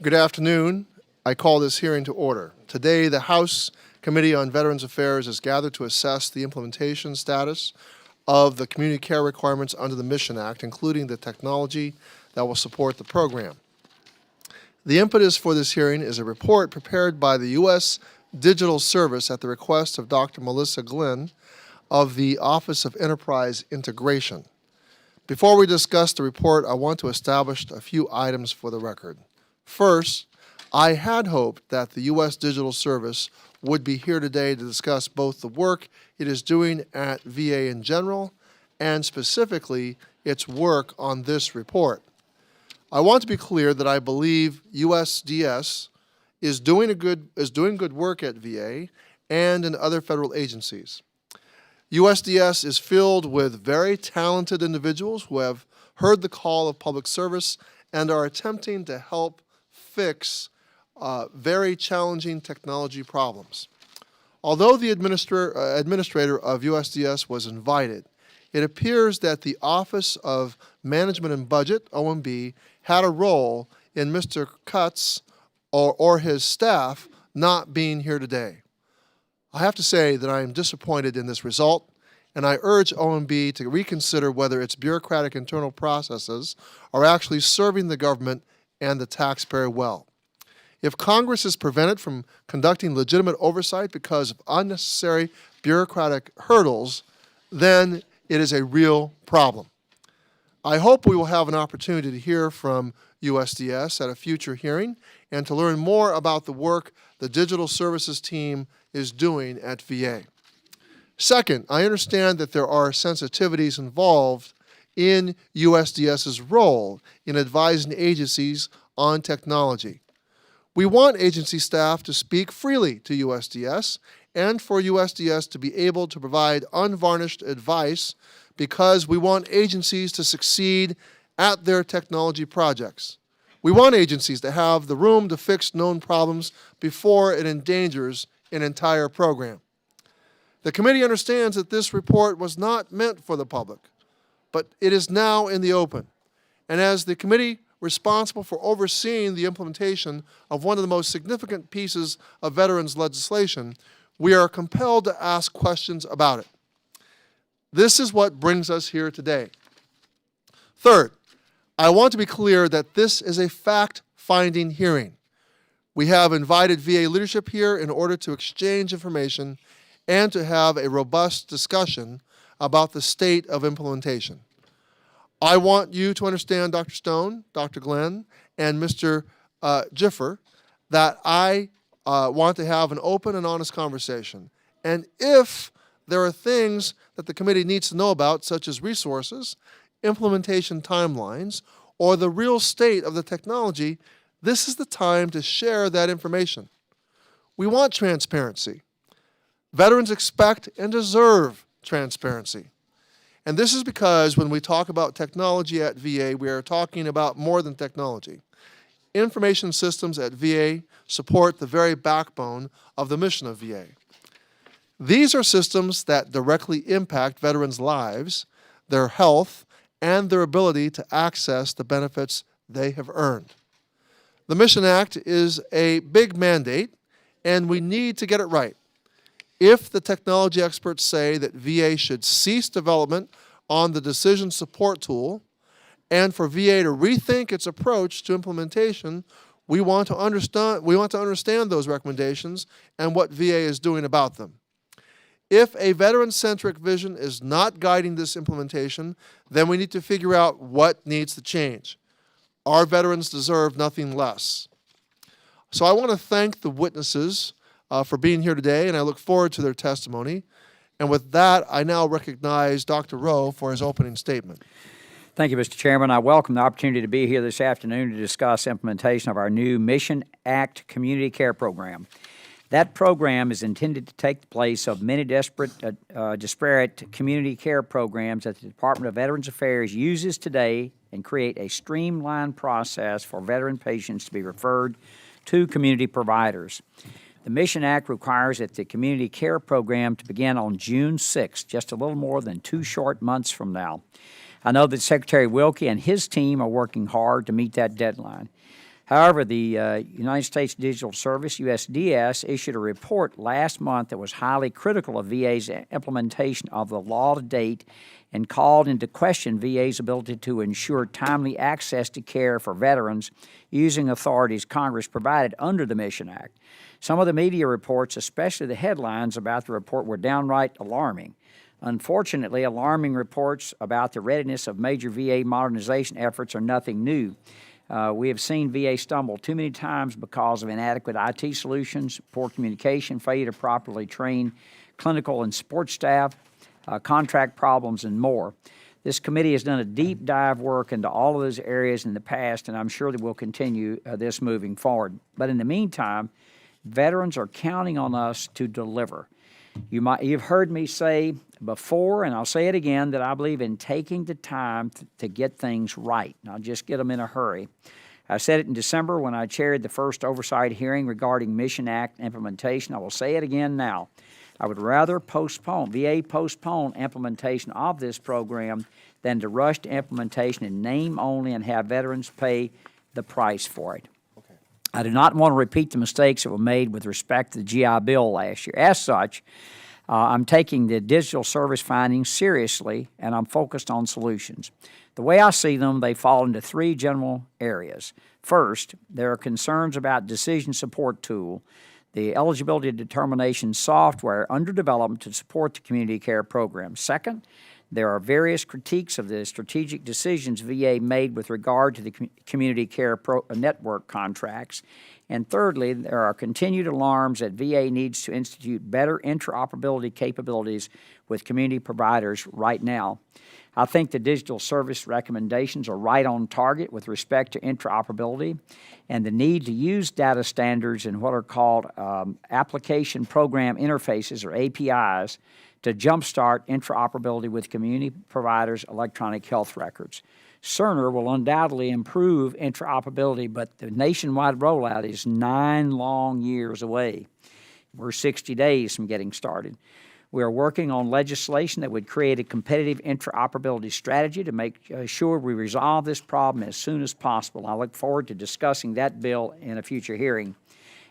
Good afternoon. I call this hearing to order. Today, the House Committee on Veterans Affairs is gathered to assess the implementation status of the community care requirements under the Mission Act, including the technology that will support the program. The impetus for this hearing is a report prepared by the U.S. Digital Service at the request of Dr. Melissa Glenn of the Office of Enterprise Integration. Before we discuss the report, I want to establish a few items for the record. First, I had hoped that the U.S. Digital Service would be here today to discuss both the work it is doing at VA in general and specifically its work on this report. I want to be clear that I believe USDS is doing good work at VA and in other federal agencies. USDS is filled with very talented individuals who have heard the call of public service and are attempting to help fix very challenging technology problems. Although the administrator of USDS was invited, it appears that the Office of Management and Budget, OMB, had a role in Mr. Cutts or his staff not being here today. I have to say that I am disappointed in this result, and I urge OMB to reconsider whether its bureaucratic internal processes are actually serving the government and the taxpayer well. If Congress is prevented from conducting legitimate oversight because of unnecessary bureaucratic hurdles, then it is a real problem. I hope we will have an opportunity to hear from USDS at a future hearing and to learn more about the work the Digital Services team is doing at VA. Second, I understand that there are sensitivities involved in USDS's role in advising agencies on technology. We want agency staff to speak freely to USDS and for USDS to be able to provide unvarnished advice because we want agencies to succeed at their technology projects. We want agencies to have the room to fix known problems before it endangers an entire program. The committee understands that this report was not meant for the public, but it is now in the open. And as the committee responsible for overseeing the implementation of one of the most significant pieces of veterans legislation, we are compelled to ask questions about it. This is what brings us here today. Third, I want to be clear that this is a fact-finding hearing. We have invited VA leadership here in order to exchange information and to have a robust discussion about the state of implementation. I want you to understand, Dr. Stone, Dr. Glenn, and Mr. Giffer, that I want to have an open and honest conversation. And if there are things that the committee needs to know about, such as resources, implementation timelines, or the real state of the technology, this is the time to share that information. We want transparency. Veterans expect and deserve transparency. And this is because when we talk about technology at VA, we are talking about more than technology. Information systems at VA support the very backbone of the mission of VA. These are systems that directly impact veterans' lives, their health, and their ability to access the benefits they have earned. The Mission Act is a big mandate, and we need to get it right. If the technology experts say that VA should cease development on the decision support tool and for VA to rethink its approach to implementation, we want to understand those recommendations and what VA is doing about them. If a veteran-centric vision is not guiding this implementation, then we need to figure out what needs to change. Our veterans deserve nothing less. So I want to thank the witnesses for being here today, and I look forward to their testimony. And with that, I now recognize Dr. Rowe for his opening statement. Thank you, Mr. Chairman. I welcome the opportunity to be here this afternoon to discuss implementation of our new Mission Act Community Care Program. That program is intended to take the place of many disparate community care programs that the Department of Veterans Affairs uses today and create a streamlined process for veteran patients to be referred to community providers. The Mission Act requires that the community care program to begin on June 6th, just a little more than 2 short months from now. I know that Secretary Wilkie and his team are working hard to meet that deadline. However, the United States Digital Service, USDS, issued a report last month that was highly critical of VA's implementation of the law to date and called into question VA's ability to ensure timely access to care for veterans using authorities Congress provided under the Mission Act. Some of the media reports, especially the headlines about the report, were downright alarming. Unfortunately, alarming reports about the readiness of major VA modernization efforts are nothing new. We have seen VA stumble too many times because of inadequate IT solutions, poor communication, failure to properly train clinical and support staff, contract problems, and more. This committee has done a deep dive work into all of those areas in the past, and I'm sure that we'll continue this moving forward. But in the meantime, veterans are counting on us to deliver. You've heard me say before, and I'll say it again, that I believe in taking the time to get things right, not just get them in a hurry. I said it in December when I chaired the first oversight hearing regarding Mission Act implementation. I will say it again now. I would rather VA postpone implementation of this program than to rush to implementation in name only and have veterans pay the price for it. I do not want to repeat the mistakes that were made with respect to the GI Bill last year. As such, I'm taking the digital service findings seriously, and I'm focused on solutions. The way I see them, they fall into three general areas. First, there are concerns about decision support tool, the eligibility determination software under development to support the community care program. Second, there are various critiques of the strategic decisions VA made with regard to the community care network contracts. And thirdly, there are continued alarms that VA needs to institute better interoperability capabilities with community providers right now. I think the digital service recommendations are right on target with respect to interoperability and the need to use data standards in what are called application program interfaces, or APIs, to jumpstart interoperability with community providers' electronic health records. Cerner will undoubtedly improve interoperability, but the nationwide rollout is 9 long years away. We're 60 days from getting started. We are working on legislation that would create a competitive interoperability strategy to make sure we resolve this problem as soon as possible. I look forward to discussing that bill in a future hearing.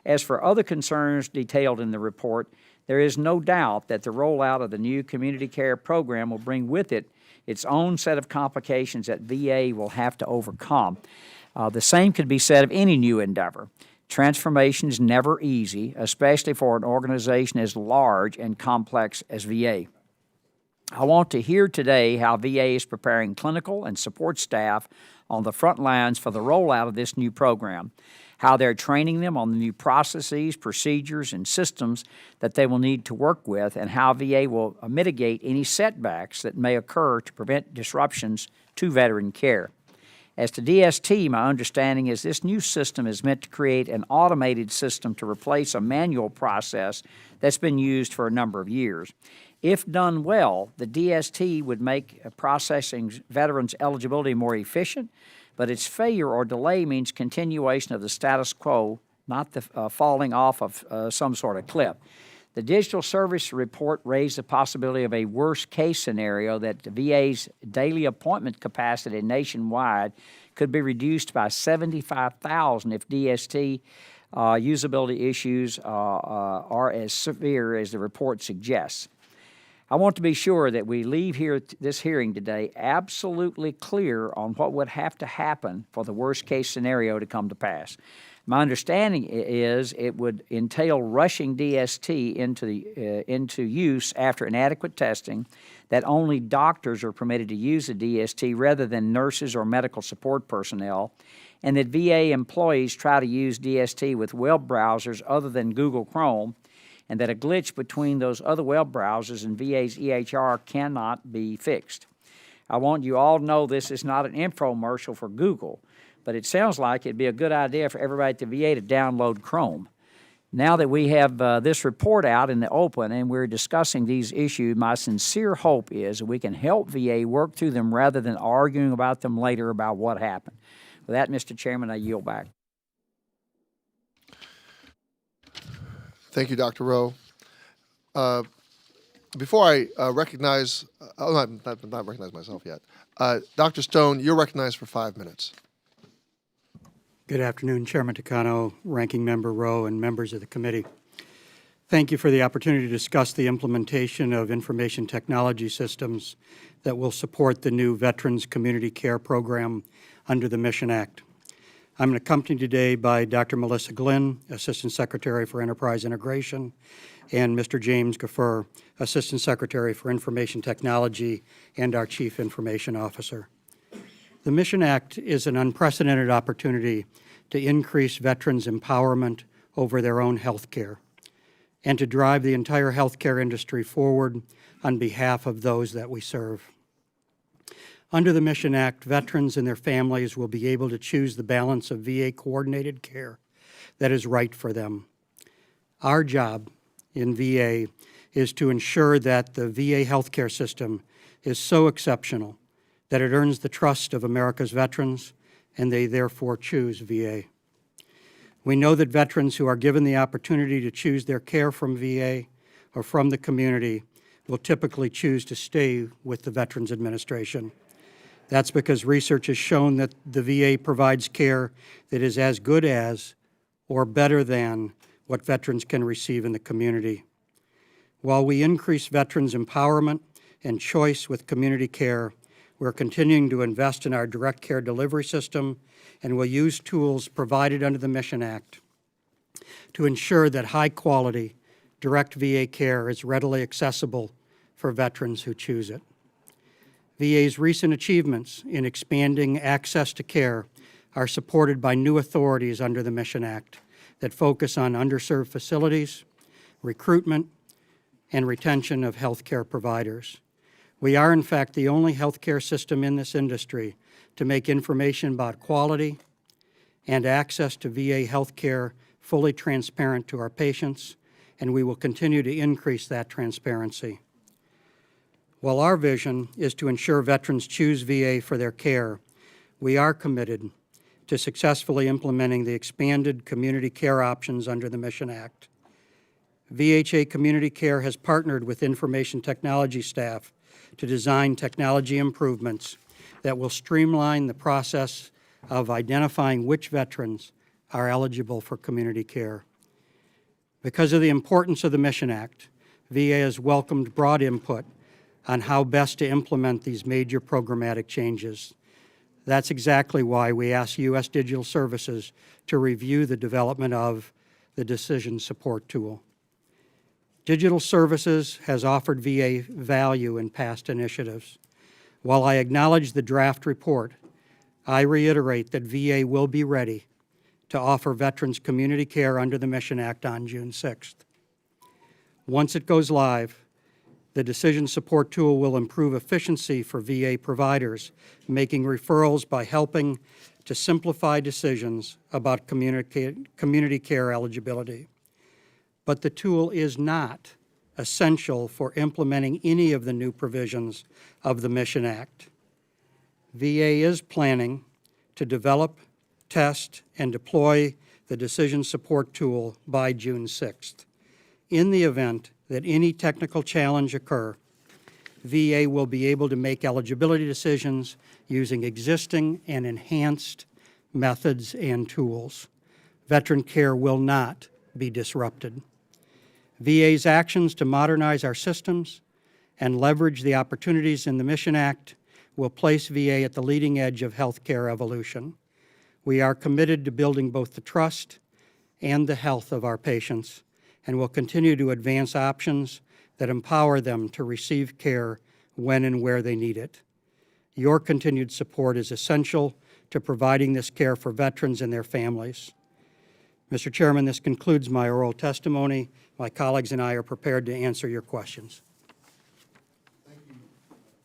As for other concerns detailed in the report, there is no doubt that the rollout of the new community care program will bring with it its own set of complications that VA will have to overcome. The same could be said of any new endeavor. Transformation is never easy, especially for an organization as large and complex as VA. I want to hear today how VA is preparing clinical and support staff on the front lines for the rollout of this new program, how they're training them on the new processes, procedures, and systems that they will need to work with, and how VA will mitigate any setbacks that may occur to prevent disruptions to veteran care. As to DST, my understanding is this new system is meant to create an automated system to replace a manual process that's been used for a number of years. If done well, the DST would make processing veterans' eligibility more efficient, but its failure or delay means continuation of the status quo, not the falling off of some sort of cliff. The digital service report raised the possibility of a worst-case scenario that the VA's daily appointment capacity nationwide could be reduced by 75,000 if DST usability issues are as severe as the report suggests. I want to be sure that we leave this hearing today absolutely clear on what would have to happen for the worst-case scenario to come to pass. My understanding is it would entail rushing DST into use after inadequate testing, that only doctors are permitted to use the DST rather than nurses or medical support personnel, and that VA employees try to use DST with web browsers other than Google Chrome, and that a glitch between those other web browsers and VA's EHR cannot be fixed. I want you all to know this is not an infomercial for Google, but it sounds like it'd be a good idea for everybody at the VA to download Chrome. Now that we have this report out in the open and we're discussing these issues, my sincere hope is that we can help VA work through them rather than arguing about them later about what happened. With that, Mr. Chairman, I yield back. Thank you, Dr. Rowe. Before I recognize, not recognize myself yet, Dr. Stone, you're recognized for 5 minutes. Good afternoon, Chairman Takano, Ranking Member Rowe, and members of the committee. Thank you for the opportunity to discuss the implementation of information technology systems that will support the new Veterans Community Care Program under the Mission Act. I'm accompanied today by Dr. Melissa Glynn, Assistant Secretary for Enterprise Integration, and Mr. James Gaffer, Assistant Secretary for Information Technology and our Chief Information Officer. The Mission Act is an unprecedented opportunity to increase veterans' empowerment over their own health care and to drive the entire healthcare industry forward on behalf of those that we serve. Under the Mission Act, veterans and their families will be able to choose the balance of VA-coordinated care that is right for them. Our job in VA is to ensure that the VA healthcare system is so exceptional that it earns the trust of America's veterans, and they therefore choose VA. We know that veterans who are given the opportunity to choose their care from VA or from the community will typically choose to stay with the Veterans Administration. That's because research has shown that the VA provides care that is as good as or better than what veterans can receive in the community. While we increase veterans' empowerment and choice with community care, we're continuing to invest in our direct care delivery system and will use tools provided under the Mission Act to ensure that high-quality, direct VA care is readily accessible for veterans who choose it. VA's recent achievements in expanding access to care are supported by new authorities under the Mission Act that focus on underserved facilities, recruitment, and retention of healthcare providers. We are, in fact, the only healthcare system in this industry to make information about quality and access to VA healthcare fully transparent to our patients, and we will continue to increase that transparency. While our vision is to ensure veterans choose VA for their care, we are committed to successfully implementing the expanded community care options under the Mission Act. VHA Community Care has partnered with information technology staff to design technology improvements that will streamline the process of identifying which veterans are eligible for community care. Because of the importance of the Mission Act, VA has welcomed broad input on how best to implement these major programmatic changes. That's exactly why we asked U.S. Digital Services to review the development of the Decision Support Tool. Digital Services has offered VA value in past initiatives. While I acknowledge the draft report, I reiterate that VA will be ready to offer veterans community care under the Mission Act on June 6th. Once it goes live, the Decision Support Tool will improve efficiency for VA providers, making referrals by helping to simplify decisions about community care eligibility. But the tool is not essential for implementing any of the new provisions of the Mission Act. VA is planning to develop, test, and deploy the Decision Support Tool by June 6th. In the event that any technical challenge occur, VA will be able to make eligibility decisions using existing and enhanced methods and tools. Veteran care will not be disrupted. VA's actions to modernize our systems and leverage the opportunities in the Mission Act will place VA at the leading edge of healthcare evolution. We are committed to building both the trust and the health of our patients, and will continue to advance options that empower them to receive care when and where they need it. Your continued support is essential to providing this care for veterans and their families. Mr. Chairman, this concludes my oral testimony. My colleagues and I are prepared to answer your questions.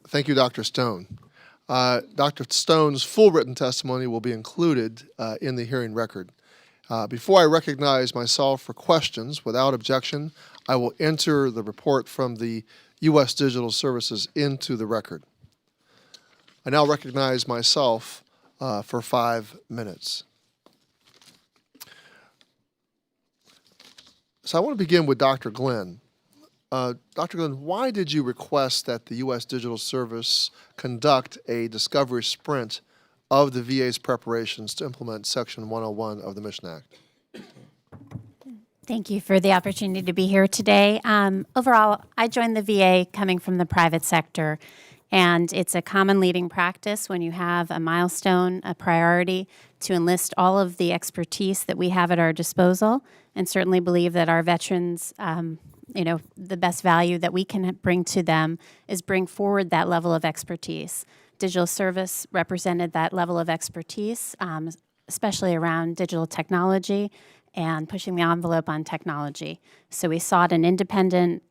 Thank you, Dr. Stone. Dr. Stone's full written testimony will be included in the hearing record. Before I recognize myself for questions, without objection, I will enter the report from the U.S. Digital Services into the record. I now recognize myself for 5 minutes. So I want to begin with Dr. Glynn. Dr. Glynn, why did you request that the U.S. Digital Service conduct a discovery sprint of the VA's preparations to implement Section 101 of the Mission Act. Thank you for the opportunity to be here today. Overall, I joined the VA coming from the private sector, and it's a common leading practice when you have a milestone, a priority, to enlist all of the expertise that we have at our disposal, and certainly believe that our veterans, the best value that we can bring to them is bring forward that level of expertise. Digital service represented that level of expertise, especially around digital technology and pushing the envelope on technology. So we sought an independent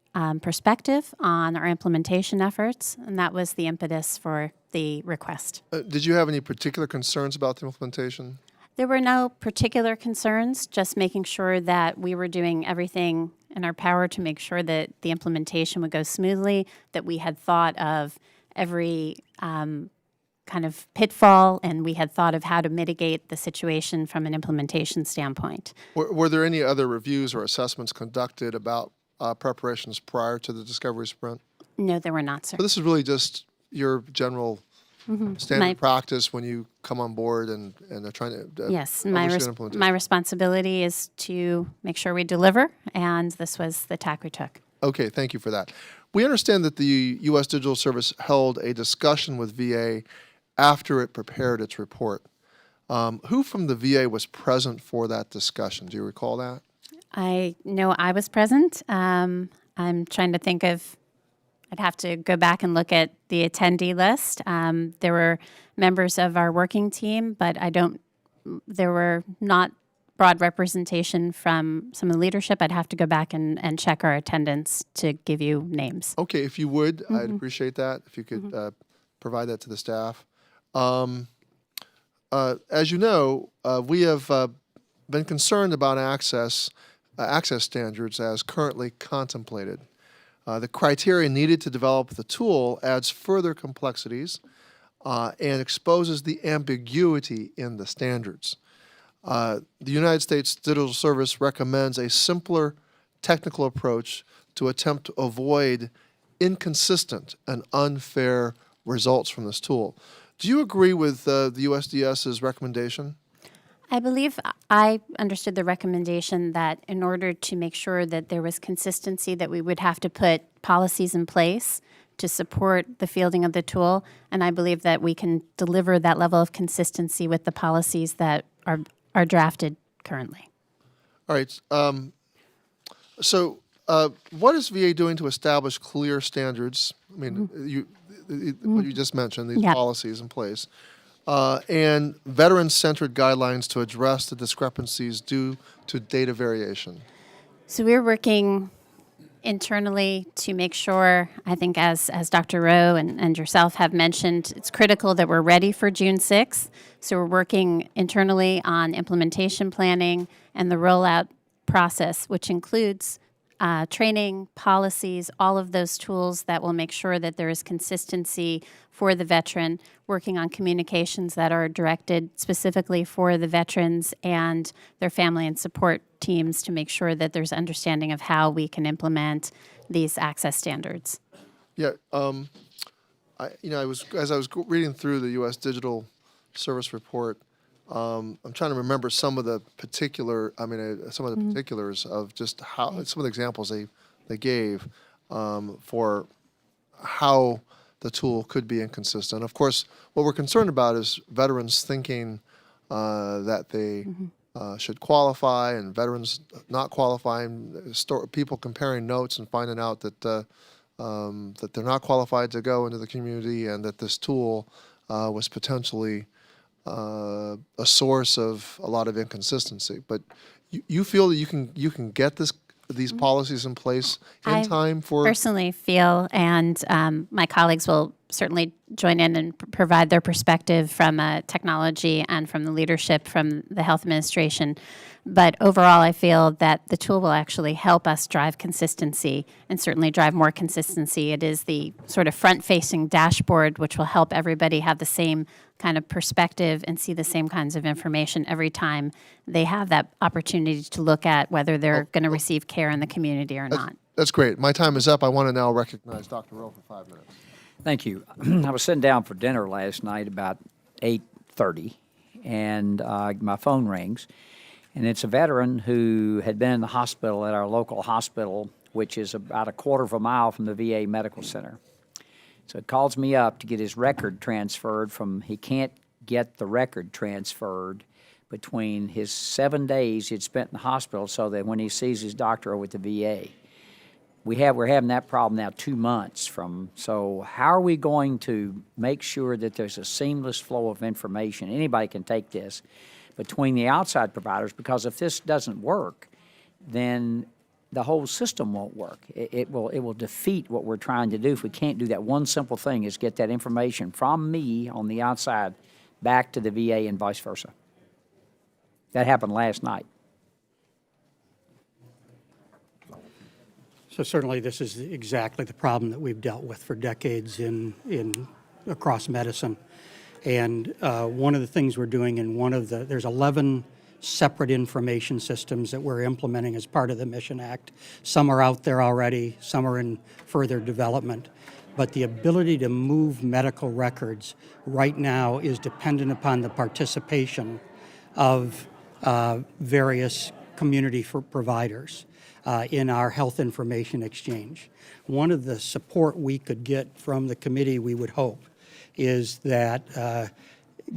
perspective on our implementation efforts, and that was the impetus for the request. Did you have any particular concerns about the implementation? There were no particular concerns, just making sure that we were doing everything in our power to make sure that the implementation would go smoothly, that we had thought of every kind of pitfall, and we had thought of how to mitigate the situation from an implementation standpoint. Were there any other reviews or assessments conducted about preparations prior to the discovery sprint? No, there were not, sir. So this is really just your general standard practice when you come on board and are trying to Yes, oversee implementation. my responsibility is to make sure we deliver, and this was the tack we took. Okay, thank you for that. We understand that the U.S. Digital Service held a discussion with VA after it prepared its report. Who from the VA was present for that discussion? Do you recall that? I know I was present. I'm trying to think of, I'd have to go back and look at the attendee list. There were members of our working team, but there were not broad representation from some of the leadership. I'd have to go back and check our attendance to give you names. Okay, if you would, I'd appreciate that, if you could provide that to the staff. As you know, we have been concerned about access standards as currently contemplated. The criteria needed to develop the tool adds further complexities and exposes the ambiguity in the standards. The United States Digital Service recommends a simpler technical approach to attempt to avoid inconsistent and unfair results from this tool. Do you agree with the USDS's recommendation? I believe I understood the recommendation that in order to make sure that there was consistency, that we would have to put policies in place to support the fielding of the tool, and I believe that we can deliver that level of consistency with the policies that are drafted currently. All right. So what is VA doing to establish clear standards? I mean, what you just mentioned, these policies in place, and veteran-centered guidelines to address the discrepancies due to data variation. So we're working internally to make sure, I think as Dr. Rowe and yourself have mentioned, it's critical that we're ready for June 6th. So we're working internally on implementation planning and the rollout process, which includes training, policies, all of those tools that will make sure that there is consistency for the veteran, working on communications that are directed specifically for the veterans and their family and support teams to make sure that there's understanding of how we can implement these access standards. Yeah, as I was reading through the U.S. Digital Service report, I'm trying to remember some of the particulars of just how some of the examples they gave for how the tool could be inconsistent. Of course, what we're concerned about is veterans thinking that they should qualify, and veterans not qualifying. People comparing notes and finding out that that they're not qualified to go into the community, and that this tool was potentially a source of a lot of inconsistency. But you feel that you can get these policies in place in time for? Personally feel, and my colleagues will certainly join in and provide their perspective from technology and from the leadership from the health administration. But overall, I feel that the tool will actually help us drive consistency and certainly drive more consistency. It is the sort of front-facing dashboard which will help everybody have the same kind of perspective and see the same kinds of information every time they have that opportunity to look at whether they're going to receive care in the community or not. That's great. My time is up. I want to now recognize Dr. Rowe for 5 minutes. Thank you. I was sitting down for dinner last night about 8:30 12:30, and my phone rings, and it's a veteran who had been in the hospital at our local hospital, which is about a quarter of a mile from the VA medical center. So it calls me up to get his record transferred from, he can't get the record transferred between his 7 days he'd spent in the hospital so that when he sees his doctor over at the VA. We're having that problem now 2 months from, so how are we going to make sure that there's a seamless flow of information? Anybody can take this between the outside providers, because if this doesn't work, then the whole system won't work. It will defeat what we're trying to do if we can't do that. One simple thing is get that information from me on the outside back to the VA and vice versa. That happened last night. So certainly this is exactly the problem that we've dealt with for decades across medicine. And one of the things we're doing there's 11 separate information systems that we're implementing as part of the Mission Act. Some are out there already, some are in further development. But the ability to move medical records right now is dependent upon the participation of various community providers in our health information exchange. One of the support we could get from the committee, we would hope, is that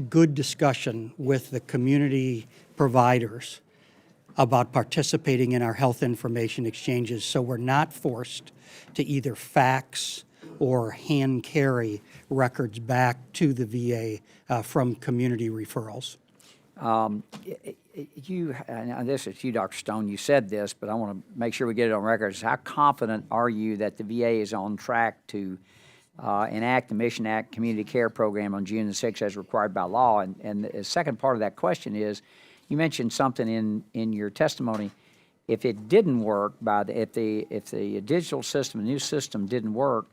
good discussion with the community providers about participating in our health information exchanges, so we're not forced to either fax or hand carry records back to the VA from community referrals. And this is you, Dr. Stone, you said this, but I want to make sure we get it on record. How confident are you that the VA is on track to enact the Mission Act Community Care Program on June the 6th as required by law? And the second part of that question is, you mentioned something in your testimony. If it didn't work, if the digital system, the new system didn't work,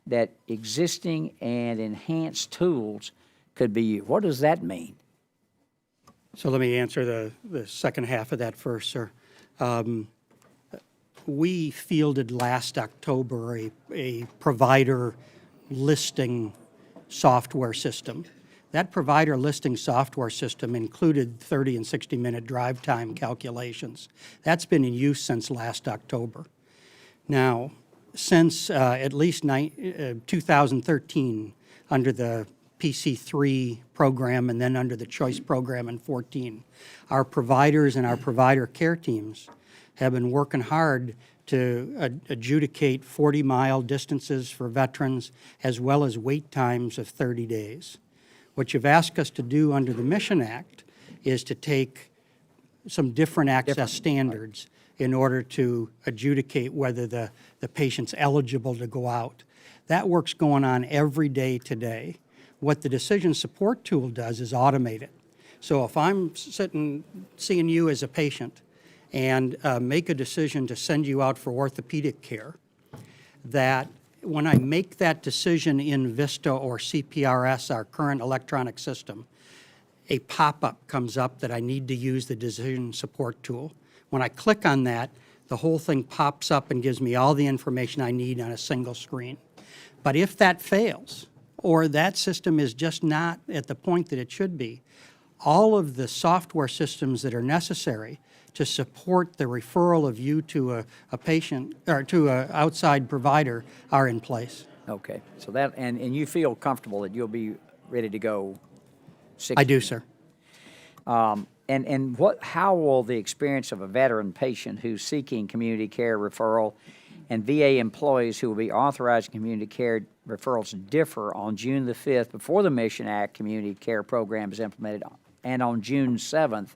that existing and enhanced tools could be used. What does that mean? So let me answer the second half of that first, sir. We fielded last October a provider listing software system. That provider listing software system included 30 and 60-minute drive time calculations. That's been in use since last October. Now, since at least 2013, under the PC3 program and then under the Choice program in 14, our providers and our provider care teams have been working hard to adjudicate 40-mile distances for veterans as well as wait times of 30 days. What you've asked us to do under the Mission Act is to take some different access standards in order to adjudicate whether the patient's eligible to go out. That work's going on every day today. What the decision support tool does is automate it. So if I'm seeing you as a patient and make a decision to send you out for orthopedic care, that when I make that decision in VISTA or CPRS, our current electronic system, a pop-up comes up that I need to use the decision support tool. When I click on that, the whole thing pops up and gives me all the information I need on a single screen. But if that fails, or that system is just not at the point that it should be, all of the software systems that are necessary to support the referral of you to a patient or to an outside provider are in place. Okay, so that, and you feel comfortable that you'll be ready to go 60 I do, sir. And how will the experience of a veteran patient who's seeking community care referral and VA employees who will be authorizing community care referrals differ on June the 5th before the Mission Act Community Care Program is implemented and on June 7th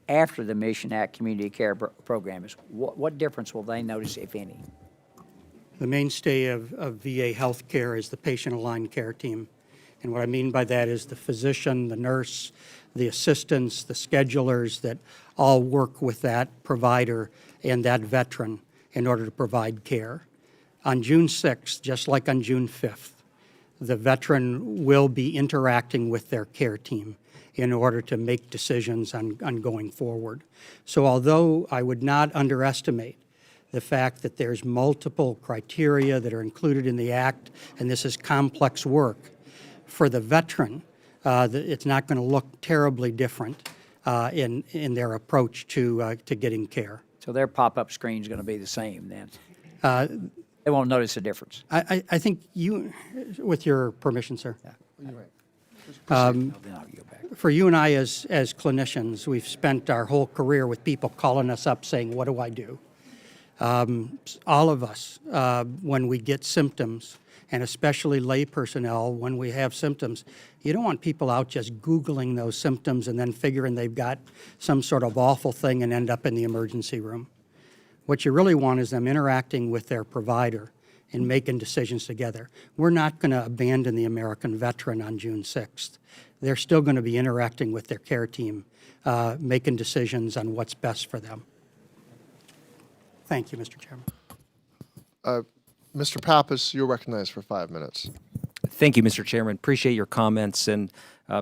after the Mission Act Community Care Program is? What difference will they notice, if any? The mainstay of VA healthcare is the patient-aligned care team. And what I mean by that is the physician, the nurse, the assistants, the schedulers that all work with that provider and that veteran in order to provide care. On June 6th, just like on June 5th, the veteran will be interacting with their care team in order to make decisions on going forward. So although I would not underestimate the fact that there's multiple criteria that are included in the Act, and this is complex work, for the veteran, It's not going to look terribly different in their approach to getting care. So their pop-up screen's going to be the same then? They won't notice a difference? I think you, with your permission, sir. Then I'll go back. For you and I as clinicians, we've spent our whole career with people calling us up saying, what do I do? All of us, when we get symptoms, and especially lay personnel, when we have symptoms, you don't want people out just Googling those symptoms and then figuring they've got some sort of awful thing and end up in the emergency room. What you really want is them interacting with their provider and making decisions together. We're not going to abandon the American veteran on June 6th. They're still going to be interacting with their care team, making decisions on what's best for them. Thank you, Mr. Chairman. Mr. Pappas, you're recognized for 5 minutes. Thank you, Mr. Chairman. Appreciate your comments. And,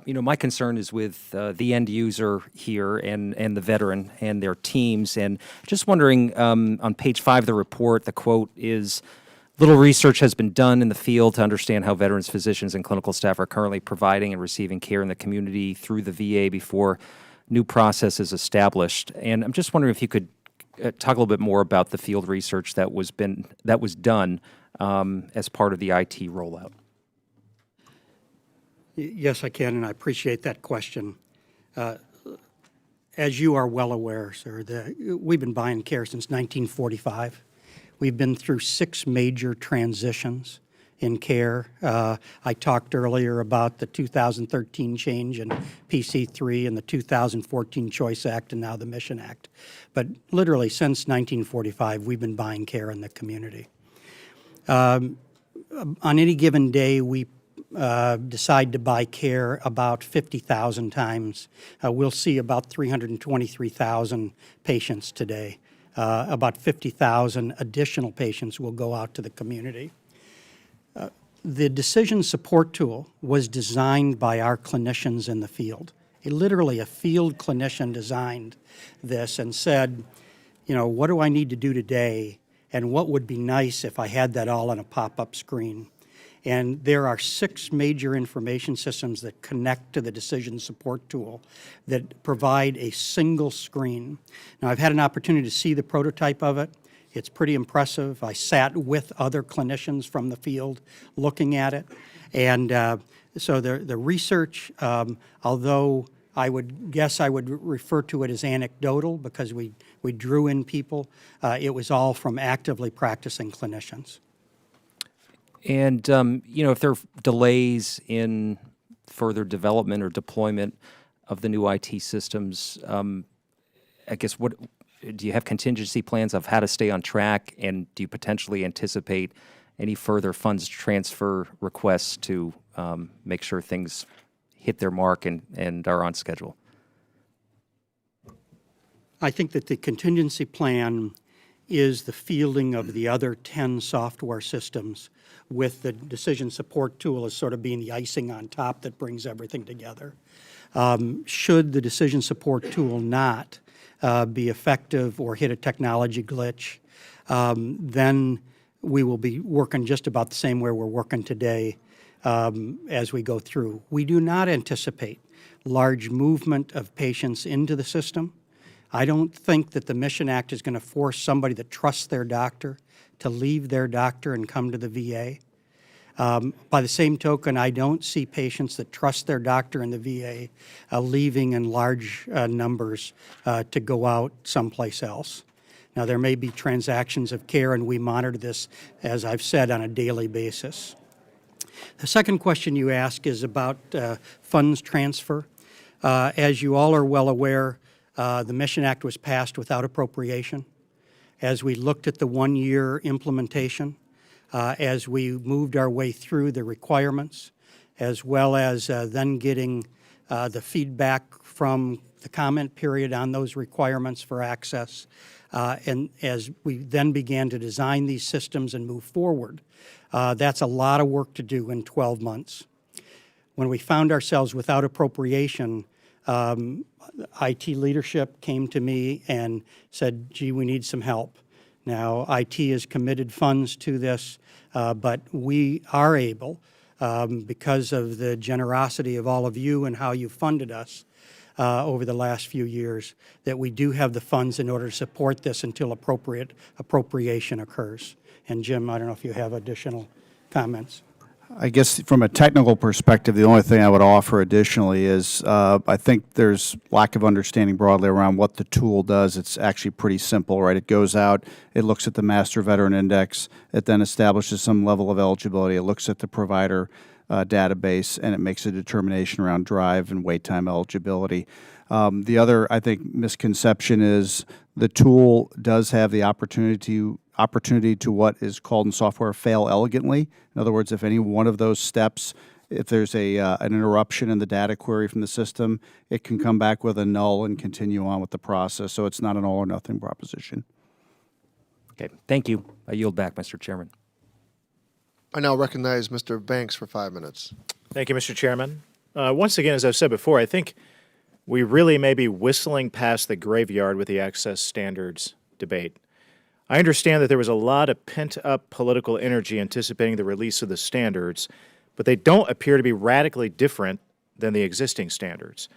my concern is with the end user here and the veteran and their teams. And just wondering, on page 5 of the report, the quote is, little research has been done in the field to understand how veterans, physicians, and clinical staff are currently providing and receiving care in the community through the VA before new process is established. And I'm just wondering if you could talk a little bit more about the field research that was done as part of the IT rollout. Yes, I can, and I appreciate that question. As you are well aware, sir, we've been buying care since 1945. We've been through 6 major transitions in care. I talked earlier about the 2013 change in PC3 and the 2014 Choice Act and now the Mission Act. But literally since 1945, we've been buying care in the community. On any given day, we decide to buy care about 50,000 times. We'll see about 323,000 patients today. About 50,000 additional patients will go out to the community. The decision support tool was designed by our clinicians in the field. Literally, a field clinician designed this and said, what do I need to do today, and what would be nice if I had that all on a pop-up screen? And there are 6 major information systems that connect to the decision support tool that provide a single screen. Now, I've had an opportunity to see the prototype of it. It's pretty impressive. I sat with other clinicians from the field looking at it. And so the research, although I would guess I would refer to it as anecdotal because we drew in people, it was all from actively practicing clinicians. And, if there are delays in further development or deployment of the new IT systems, I guess do you have contingency plans of how to stay on track, and do you potentially anticipate any further funds transfer requests to make sure things hit their mark and are on schedule? I think that the contingency plan is the fielding of the other 10 software systems, with the decision support tool as sort of being the icing on top that brings everything together. Should the decision support tool not be effective or hit a technology glitch, then we will be working just about the same way we're working today as we go through. We do not anticipate large movement of patients into the system. I don't think that the Mission Act is going to force somebody that trusts their doctor to leave their doctor and come to the VA. By the same token, I don't see patients that trust their doctor in the VA leaving in large numbers to go out someplace else. Now, there may be transactions of care, and we monitor this, as I've said, on a daily basis. The second question you ask is about funds transfer. As you all are well aware, the Mission Act was passed without appropriation. As we looked at the one-year implementation, as we moved our way through the requirements, as well as then getting the feedback from the comment period on those requirements for access, and as we then began to design these systems and move forward, that's a lot of work to do in 12 months. When we found ourselves without appropriation, IT leadership came to me and said, gee, we need some help. Now, IT has committed funds to this, but we are able because of the generosity of all of you and how you funded us over the last few years, that we do have the funds in order to support this until appropriate appropriation occurs. And Jim, I don't know if you have additional comments. I guess from a technical perspective, the only thing I would offer additionally is I think there's lack of understanding broadly around what the tool does. It's actually pretty simple, right? It goes out, it looks at the Master Veteran Index, it then establishes some level of eligibility, it looks at the provider database, and it makes a determination around drive and wait time eligibility. The other, I think, misconception is the tool does have the opportunity to what is called in software fail elegantly. In other words, if any one of those steps, if there's an interruption in the data query from the system, it can come back with a null and continue on with the process. So it's not an all or nothing proposition. Okay, thank you. I yield back, Mr. Chairman. I now recognize Mr. Banks for 5 minutes. Thank you, Mr. Chairman. Once again, as I've said before, I think we really may be whistling past the graveyard with the access standards debate. I understand that there was a lot of pent-up political energy anticipating the release of the standards, but they don't appear to be radically different than the existing standards.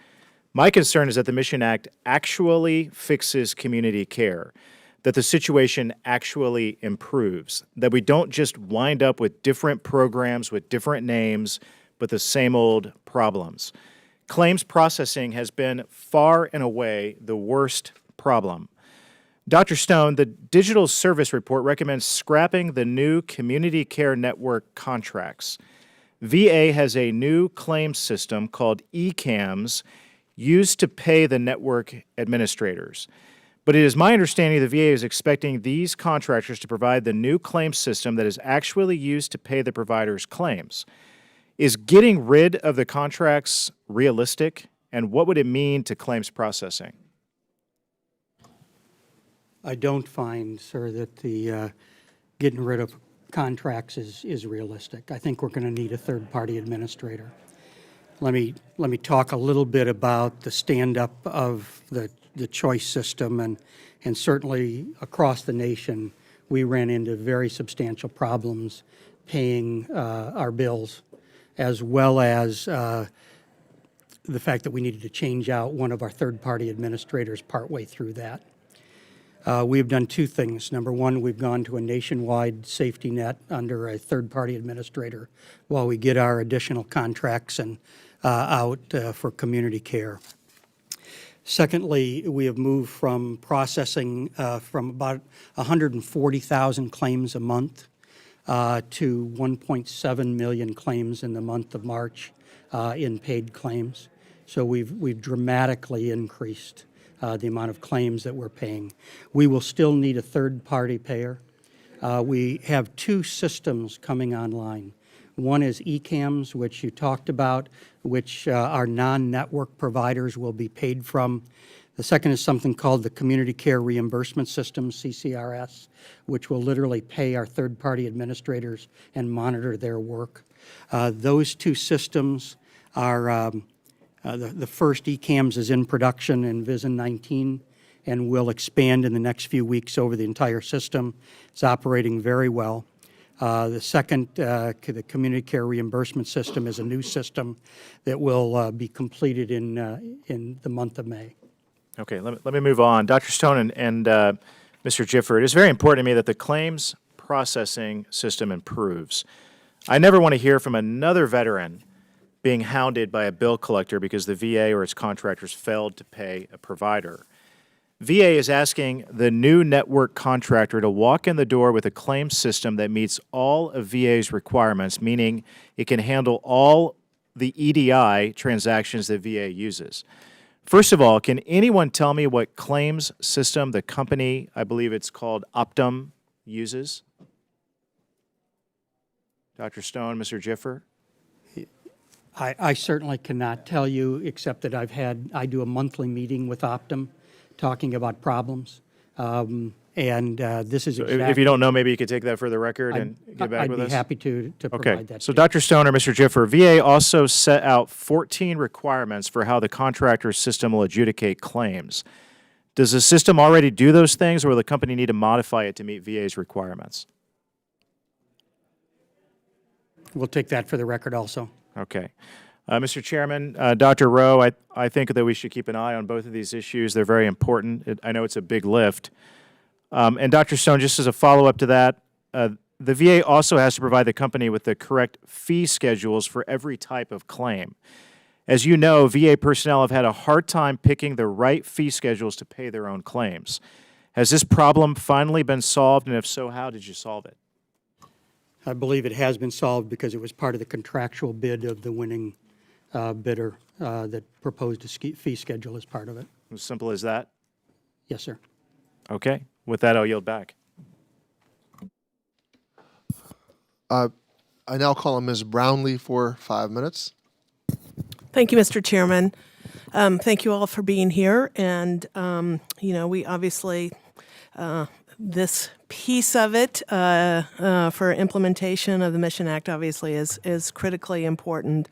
My concern is that the Mission Act actually fixes community care, that the situation actually improves, that we don't just wind up with different programs with different names, but the same old problems. Claims processing has been far and away the worst problem. Dr. Stone, the Digital Service Report recommends scrapping the new Community Care Network contracts. VA has a new claims system called ECAMS used to pay the network administrators. But it is my understanding the VA is expecting these contractors to provide the new claims system that is actually used to pay the provider's claims. Is getting rid of the contracts realistic, and what would it mean to claims processing? I don't find, sir, that the getting rid of contracts is realistic. I think we're going to need a third-party administrator. Let me talk a little bit about the stand-up of the choice system, and certainly across the nation, we ran into very substantial problems paying our bills, as well as the fact that we needed to change out one of our third-party administrators partway through that. We've done two things. Number one, we've gone to a nationwide safety net under a third-party administrator while we get our additional contracts and out for community care. Secondly, we have moved from processing from about 140,000 claims a month to 1.7 million claims in the month of March in paid claims. So we've dramatically increased the amount of claims that we're paying. We will still need a third-party payer. We have two systems coming online. One is ECAMS, which you talked about, which our non-network providers will be paid from. The second is something called the Community Care Reimbursement System, CCRS, which will literally pay our third-party administrators and monitor their work. Those two systems are, the first ECAMS is in production in VISN 19 and will expand in the next few weeks over the entire system. It's operating very well. The second, the Community Care Reimbursement System, is a new system that will be completed in the month of May. Okay, let me move on. Dr. Stone and Mr. Gifford, it is very important to me that the claims processing system improves. I never want to hear from another veteran being hounded by a bill collector because the VA or its contractors failed to pay a provider. VA is asking the new network contractor to walk in the door with a claims system that meets all of VA's requirements, meaning it can handle all the EDI transactions that VA uses. First of all, can anyone tell me what claims system the company, I believe it's called Optum, uses? Dr. Stone, Mr. Gifford? I certainly cannot tell you, except that I do a monthly meeting with Optum talking about problems. And this is exactly... If you don't know, maybe you could take that for the record and get back with us? I'd be happy to provide that. So Dr. Stone or Mr. Gifford, VA also set out 14 requirements for how the contractor system will adjudicate claims. Does the system already do those things, or will the company need to modify it to meet VA's requirements? We'll take that for the record also. Okay. Mr. Chairman, Dr. Rowe, I think that we should keep an eye on both of these issues. They're very important. I know it's a big lift. And Dr. Stone, just as a follow-up to that, the VA also has to provide the company with the correct fee schedules for every type of claim. As you know, VA personnel have had a hard time picking the right fee schedules to pay their own claims. Has this problem finally been solved, and if so, how did you solve it? I believe it has been solved because it was part of the contractual bid of the winning bidder that proposed a fee schedule as part of it. As simple as that? Yes, sir. Okay. With that, I'll yield back. I now call on Ms. Brownlee for 5 minutes. Thank you, Mr. Chairman. Thank you all for being here. And, we obviously, this piece of it for implementation of the Mission Act obviously is critically important.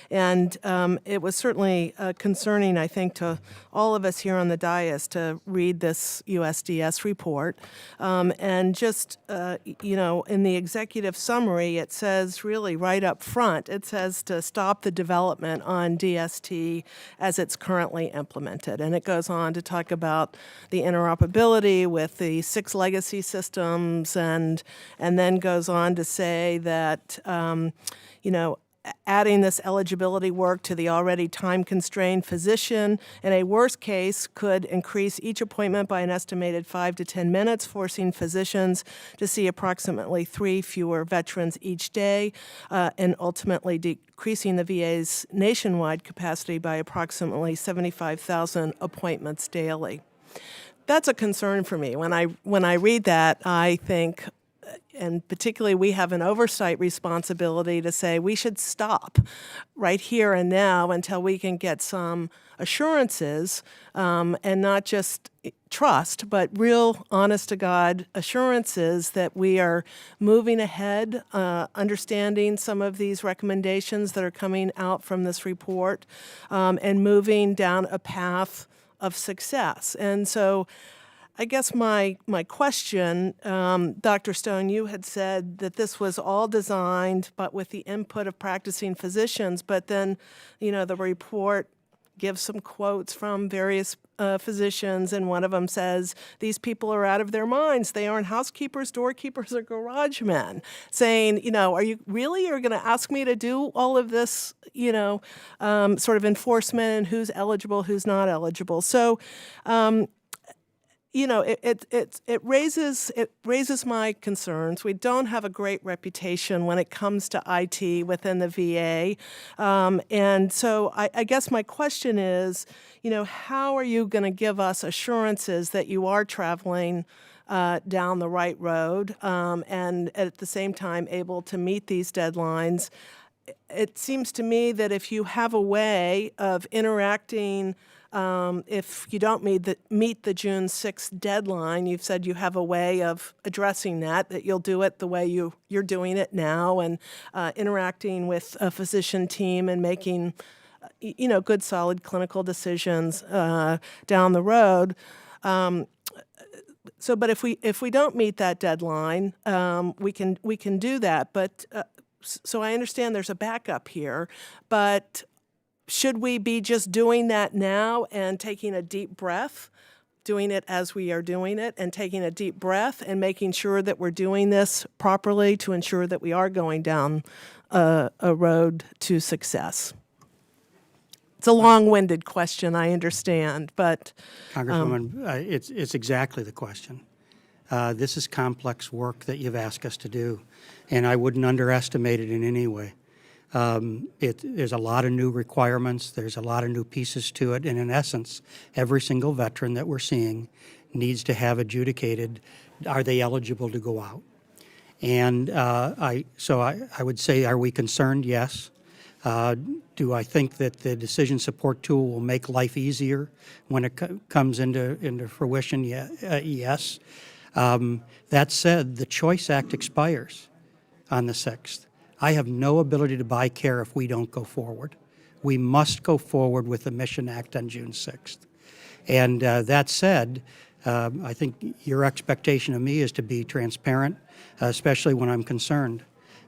And it was certainly concerning, I think, to all of us here on the dais to read this USDS report. And just, in the executive summary, it says really right up front, it says to stop the development on DST as it's currently implemented. And it goes on to talk about the interoperability with the 6 legacy systems and then goes on to say that, adding this eligibility work to the already time-constrained physician in a worst case could increase each appointment by an estimated 5 to 10 minutes, forcing physicians to see approximately 3 fewer veterans each day, and ultimately decreasing the VA's nationwide capacity by approximately 75,000 appointments daily. That's a concern for me. When I read that, I think, and particularly we have an oversight responsibility to say we should stop right here and now until we can get some assurances, and not just trust, but real honest-to-God assurances that we are moving ahead, understanding some of these recommendations that are coming out from this report, and moving down a path of success. And so I guess my question, Dr. Stone, you had said that this was all designed but with the input of practicing physicians, but then, the report gives some quotes from various physicians, and one of them says, these people are out of their minds. They aren't housekeepers, doorkeepers, or garage men. Saying, are you really going to ask me to do all of this, sort of enforcement and who's eligible, who's not eligible? So, it raises my concerns. We don't have a great reputation when it comes to IT within the VA, and so I guess my question is, how are you going to give us assurances that you are traveling down the right road, and at the same time able to meet these deadlines? It seems to me that if you have a way of interacting. If you don't meet the June 6th deadline, you've said you have a way of addressing that you'll do it the way you're doing it now, and interacting with a physician team and making, good, solid clinical decisions down the road. But if we don't meet that deadline, we can do that. But so I understand there's a backup here, but should we be just doing that now and taking a deep breath, doing it as we are doing it, and taking a deep breath and making sure that we're doing this properly to ensure that we are going down a road to success? It's a long-winded question, I understand, but Congresswoman, it's exactly the question. This is complex work that you've asked us to do, and I wouldn't underestimate it in any way. There's a lot of new requirements, there's a lot of new pieces to it, and in essence, every single veteran that we're seeing needs to have adjudicated, are they eligible to go out? And I would say, are we concerned? Yes. Do I think that the decision support tool will make life easier when it comes into fruition? Yes. That said, the Choice Act expires on the 6th. I have no ability to buy care if we don't go forward. We must go forward with the Mission Act on June 6th. And that said, I think your expectation of me is to be transparent, especially when I'm concerned.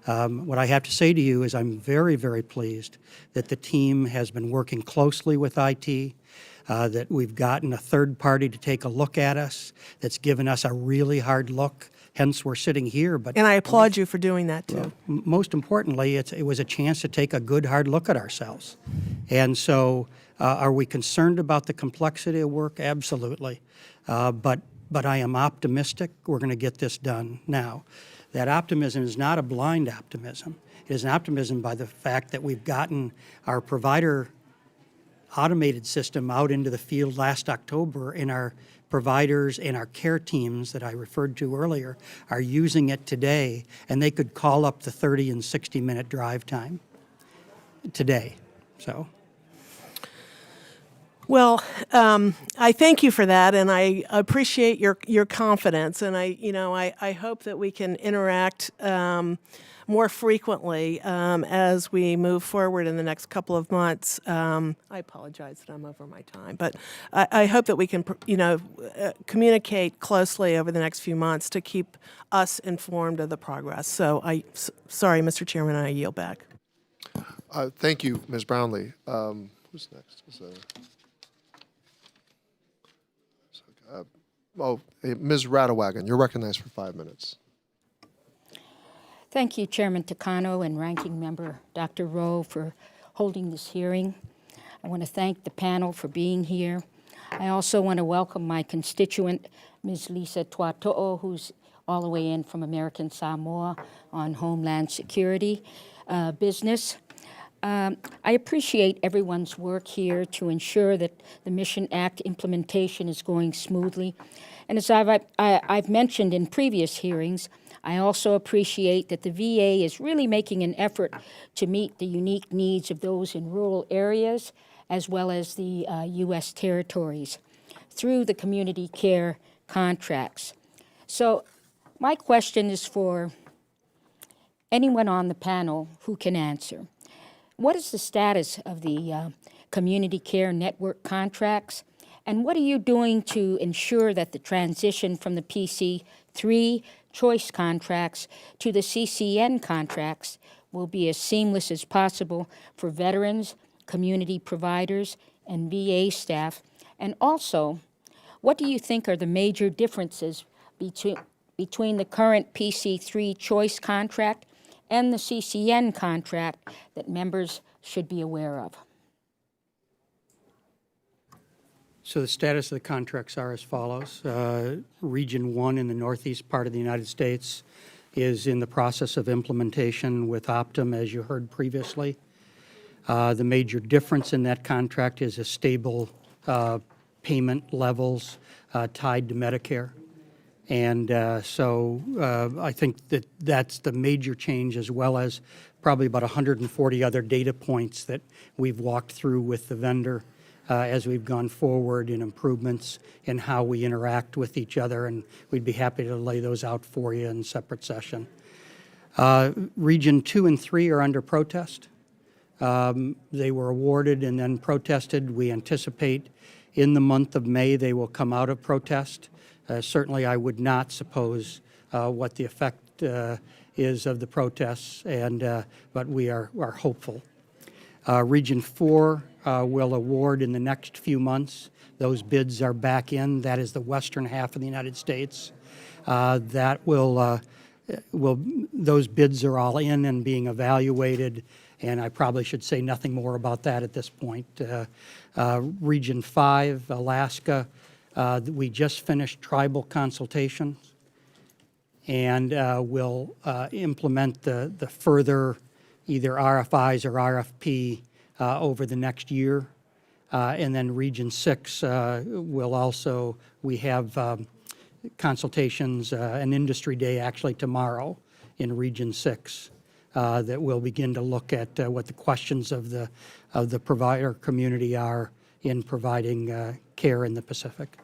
What I have to say to you is I'm very, very pleased that the team has been working closely with IT, that we've gotten a third party to take a look at us, that's given us a really hard look, hence we're sitting here. But And I applaud you for doing that, too. most importantly, it was a chance to take a good, hard look at ourselves. And so are we concerned about the complexity of work? Absolutely. But I am optimistic we're going to get this done now. That optimism is not a blind optimism. It is an optimism by the fact that we've gotten our provider automated system out into the field last October, and our providers and our care teams that I referred to earlier are using it today, and they could call up the 30 and 60-minute drive time today. So. Well, I thank you for that, and I appreciate your confidence, and I hope that we can interact more frequently as we move forward in the next couple of months. I apologize that I'm over my time, but I hope that we can, communicate closely over the next few months to keep us informed of the progress. So sorry, Mr. Chairman, I yield back. Thank you, Ms. Brownlee. Who's next? Ms. Rattawagon, you're recognized for 5 minutes. Thank you, Chairman Takano and Ranking Member Dr. Rowe, for holding this hearing. I want to thank the panel for being here. I also want to welcome my constituent, Ms. Lisa Tuato'o, who's all the way in from American Samoa on Homeland Security business. I appreciate everyone's work here to ensure that the Mission Act implementation is going smoothly. And as I've mentioned in previous hearings, I also appreciate that the VA is really making an effort to meet the unique needs of those in rural areas as well as the U.S. territories through the community care contracts. So my question is for anyone on the panel who can answer. What is the status of the community care network contracts? And what are you doing to ensure that the transition from the PC3 choice contracts to the CCN contracts will be as seamless as possible for veterans, community providers, and VA staff? And also, what do you think are the major differences between the current PC3 choice contract and the CCN contract that members should be aware of? So the status of the contracts are as follows. Region 1 in the northeast part of the United States is in the process of implementation with Optum, as you heard previously. The major difference in that contract is a stable payment levels tied to Medicare. And so I think that that's the major change, as well as probably about 140 other data points that we've walked through with the vendor as we've gone forward in improvements in how we interact with each other, and we'd be happy to lay those out for you in separate session. Region 2 and 3 are under protest. They were awarded and then protested. We anticipate in the month of May they will come out of protest. Certainly I would not suppose what the effect is of the protests, but we are hopeful. Region 4 will award in the next few months. Those bids are back in. That is the western half of the United States. Those bids are all in and being evaluated, and I probably should say nothing more about that at this point. Region 5, Alaska, we just finished tribal consultations, and will implement the further either RFIs or RFP over the next year. And then Region 6 will also, we have consultations, an industry day actually tomorrow in Region 6 that will begin to look at what the questions of the provider community are in providing care in the Pacific.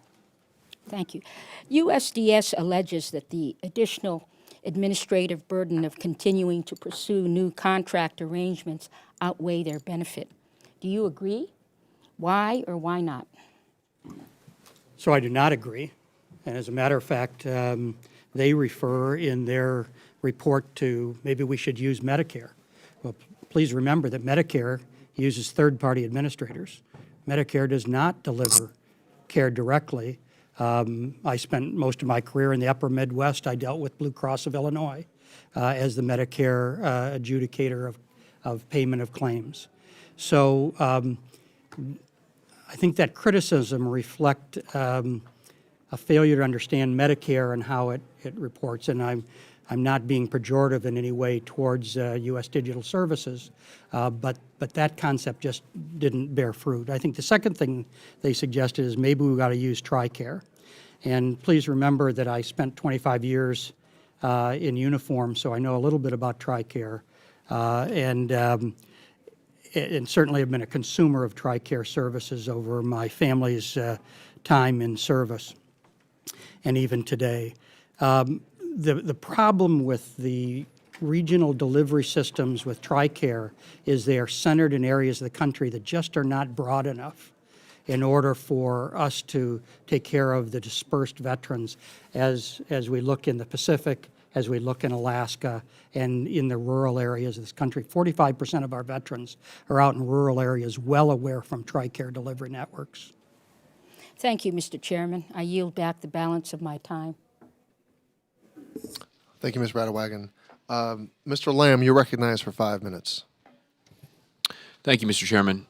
Thank you. USDS alleges that the additional administrative burden of continuing to pursue new contract arrangements outweigh their benefit. Do you agree? Why or why not? So I do not agree. And as a matter of fact, they refer in their report to maybe we should use Medicare. Well, please remember that Medicare uses third-party administrators. Medicare does not deliver care directly. I spent most of my career in the upper Midwest. I dealt with Blue Cross of Illinois as the Medicare adjudicator of payment of claims. So I think that criticism reflect a failure to understand Medicare and how it reports. And I'm not being pejorative in any way towards U.S. Digital Services, but that concept just didn't bear fruit. I think the second thing they suggested is maybe we got to use TRICARE. And please remember that I spent 25 years in uniform, so I know a little bit about TRICARE, and certainly have been a consumer of TRICARE services over my family's time in service, and even today. The problem with the regional delivery systems with TRICARE is they are centered in areas of the country that just are not broad enough in order for us to take care of the dispersed veterans as we look in the Pacific, as we look in Alaska, and in the rural areas of this country. 45% of our veterans are out in rural areas, well aware from TRICARE delivery networks. Thank you, Mr. Chairman. I yield back the balance of my time. Thank you, Ms. Radewagen. Mr. Lamb, you're recognized for 5 minutes. Thank you, Mr. Chairman.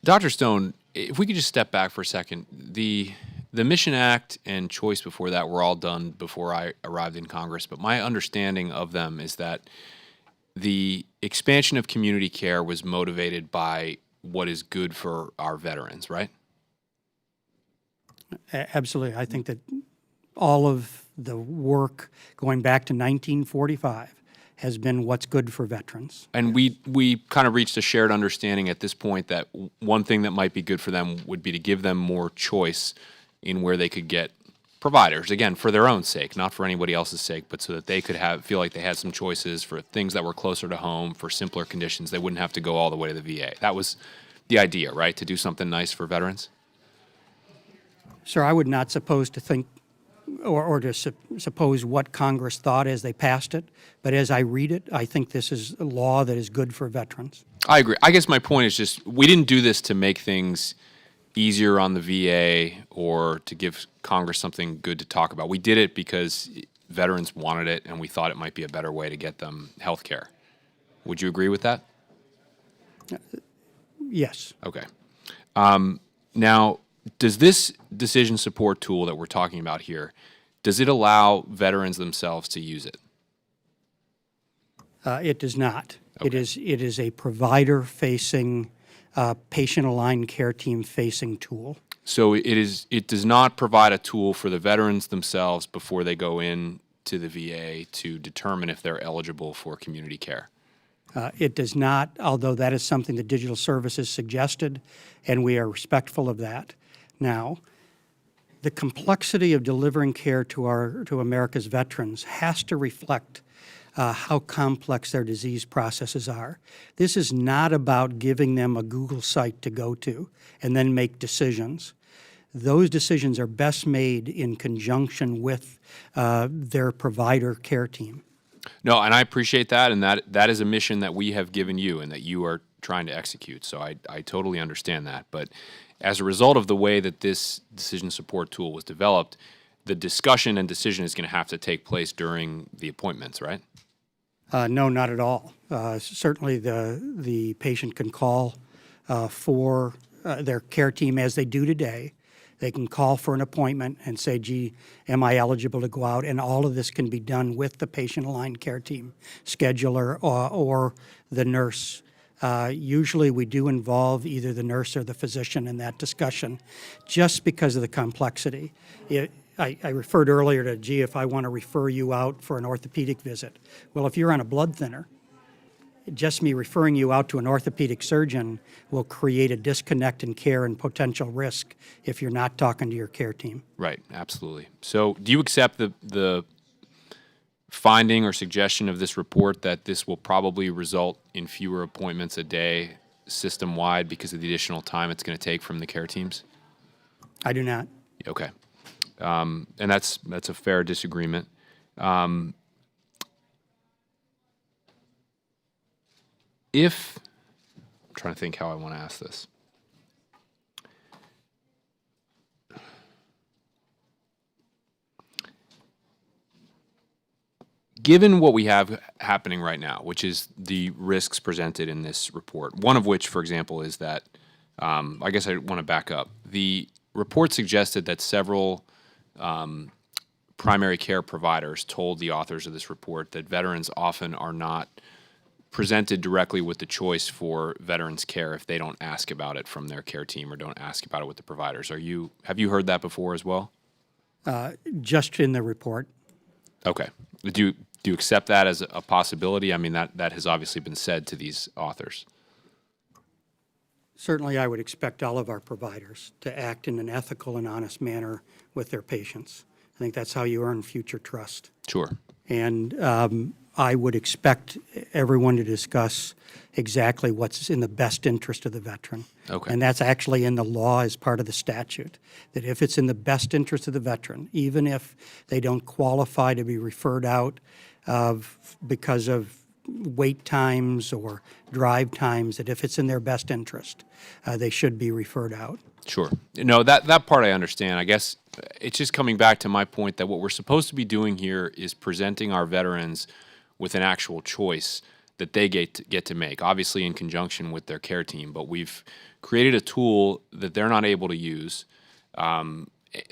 Dr. Stone, if we could just step back for a second. The Mission Act and choice before that were all done before I arrived in Congress, but my understanding of them is that the expansion of community care was motivated by what is good for our veterans, right? Absolutely. I think that all of the work going back to 1945 has been what's good for veterans. And we kind of reached a shared understanding at this point that one thing that might be good for them would be to give them more choice in where they could get providers, again, for their own sake, not for anybody else's sake, but so that they could feel like they had some choices for things that were closer to home, for simpler conditions. They wouldn't have to go all the way to the VA. That was the idea, right, to do something nice for veterans? Sir, I would not suppose to think or to suppose what Congress thought as they passed it, but as I read it, I think this is a law that is good for veterans. I agree. I guess my point is just we didn't do this to make things easier on the VA or to give Congress something good to talk about. We did it because veterans wanted it and we thought it might be a better way to get them health care. Would you agree with that? Yes. Okay. Now, does this decision support tool that we're talking about here, does it allow veterans themselves to use it? It does not. Okay. It is a provider-facing, patient-aligned care team-facing tool. So it does not provide a tool for the veterans themselves before they go in to the VA to determine if they're eligible for community care. It does not, although that is something that Digital Services suggested, and we are respectful of that. Now, the complexity of delivering care to America's veterans has to reflect how complex their disease processes are. This is not about giving them a Google site to go to and then make decisions. Those decisions are best made in conjunction with their provider care team. No, and I appreciate that, and that is a mission that we have given you and that you are trying to execute. So I totally understand that. But as a result of the way that this decision support tool was developed, the discussion and decision is going to have to take place during the appointments, right? No, not at all. Certainly the patient can call for their care team as they do today. They can call for an appointment and say, gee, am I eligible to go out? And all of this can be done with the patient-aligned care team scheduler or the nurse. Usually we do involve either the nurse or the physician in that discussion just because of the complexity. I referred earlier to, gee, if I want to refer you out for an orthopedic visit. Well, if you're on a blood thinner, just me referring you out to an orthopedic surgeon will create a disconnect in care and potential risk if you're not talking to your care team. Right, absolutely. So do you accept the finding or suggestion of this report that this will probably result in fewer appointments a day system-wide because of the additional time it's going to take from the care teams? I do not. Okay. And that's a fair disagreement. If I'm trying to think how I want to ask this. Given what we have happening right now, which is the risks presented in this report, one of which, for example, is that, I guess I want to back up. The report suggested that several primary care providers told the authors of this report that veterans often are not presented directly with the choice for veterans care if they don't ask about it from their care team or don't ask about it with the providers. Have you heard that before as well? Just in the report. Okay. Do you accept that as a possibility? I mean, that has obviously been said to these authors. Certainly, I would expect all of our providers to act in an ethical and honest manner with their patients. I think that's how you earn future trust. Sure. And I would expect everyone to discuss exactly what's in the best interest of the veteran. Okay. And that's actually in the law as part of the statute, that if it's in the best interest of the veteran, even if they don't qualify to be referred out because of wait times or drive times, that if it's in their best interest, they should be referred out. Sure. No, that part I understand. I guess it's just coming back to my point that what we're supposed to be doing here is presenting our veterans with an actual choice that they get to make, obviously in conjunction with their care team. But we've created a tool that they're not able to use.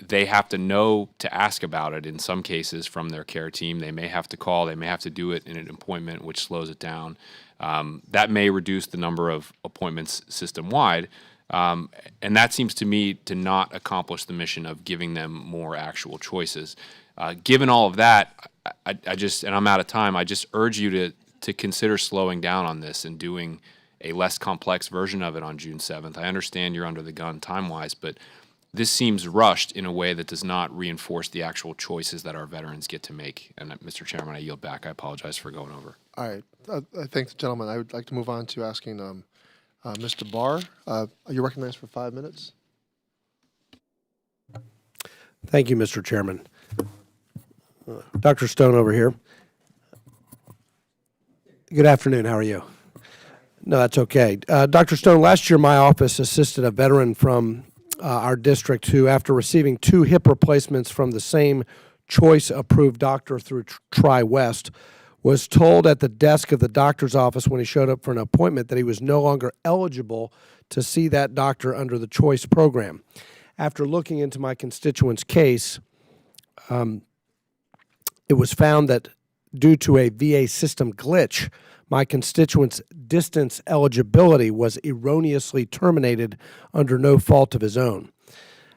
They have to know to ask about it in some cases from their care team. They may have to call. They may have to do it in an appointment, which slows it down. That may reduce the number of appointments system-wide. And that seems to me to not accomplish the mission of giving them more actual choices. Given all of that, I just, and I'm out of time, I just urge you to consider slowing down on this and doing a less complex version of it on June 7th. I understand you're under the gun time-wise, but this seems rushed in a way that does not reinforce the actual choices that our veterans get to make. And Mr. Chairman, I yield back. I apologize for going over. All right. I thank the gentleman. I would like to move on to asking Mr. Barr. Are you recognized for 5 minutes? Thank you, Mr. Chairman. Dr. Stone over here. Good afternoon. How are you? No, that's okay. Dr. Stone, last year my office assisted a veteran from our district who, after receiving 2 hip replacements from the same choice-approved doctor through TriWest, was told at the desk of the doctor's office when he showed up for an appointment that he was no longer eligible to see that doctor under the choice program. After looking into my constituent's case, it was found that due to a VA system glitch, my constituent's distance eligibility was erroneously terminated under no fault of his own.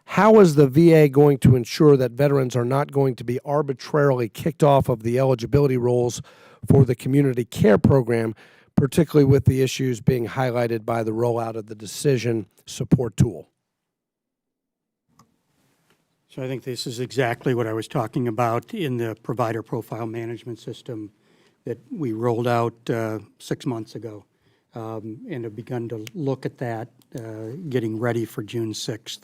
How is the VA going to ensure that veterans are not going to be arbitrarily kicked off of the eligibility rolls for the community care program, particularly with the issues being highlighted by the rollout of the decision support tool? So I think this is exactly what I was talking about in the provider profile management system that we rolled out 6 months ago, and have begun to look at that, getting ready for June 6th.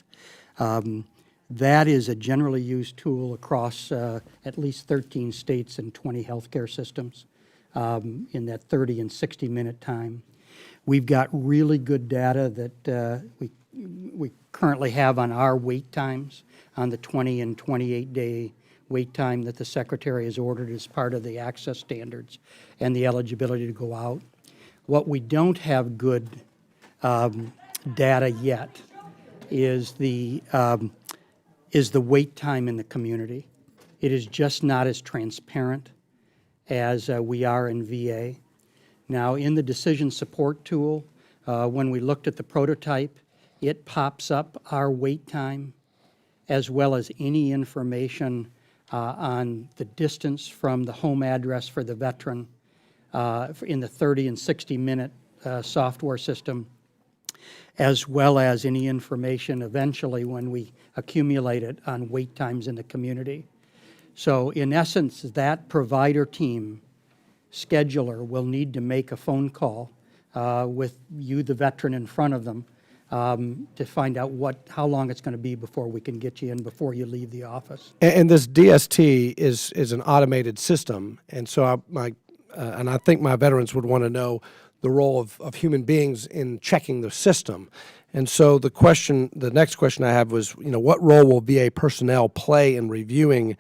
That is a generally used tool across at least 13 states and 20 healthcare systems in that 30 and 60-minute time. We've got really good data that we currently have on our wait times, on the 20 and 28-day wait time that the Secretary has ordered as part of the access standards and the eligibility to go out. What we don't have good data yet is the wait time in the community. It is just not as transparent as we are in VA. Now, in the decision support tool, when we looked at the prototype, it pops up our wait time as well as any information on the distance from the home address for the veteran in the 30 and 60-minute software system, as well as any information eventually when we accumulate it on wait times in the community. So in essence, that provider team scheduler will need to make a phone call with you, the veteran, in front of them to find out how long it's going to be before we can get you in before you leave the office. And this DST is an automated system, and so and I think my veterans would want to know the role of human beings in checking the system. And so the next question I have was, what role will VA personnel play in reviewing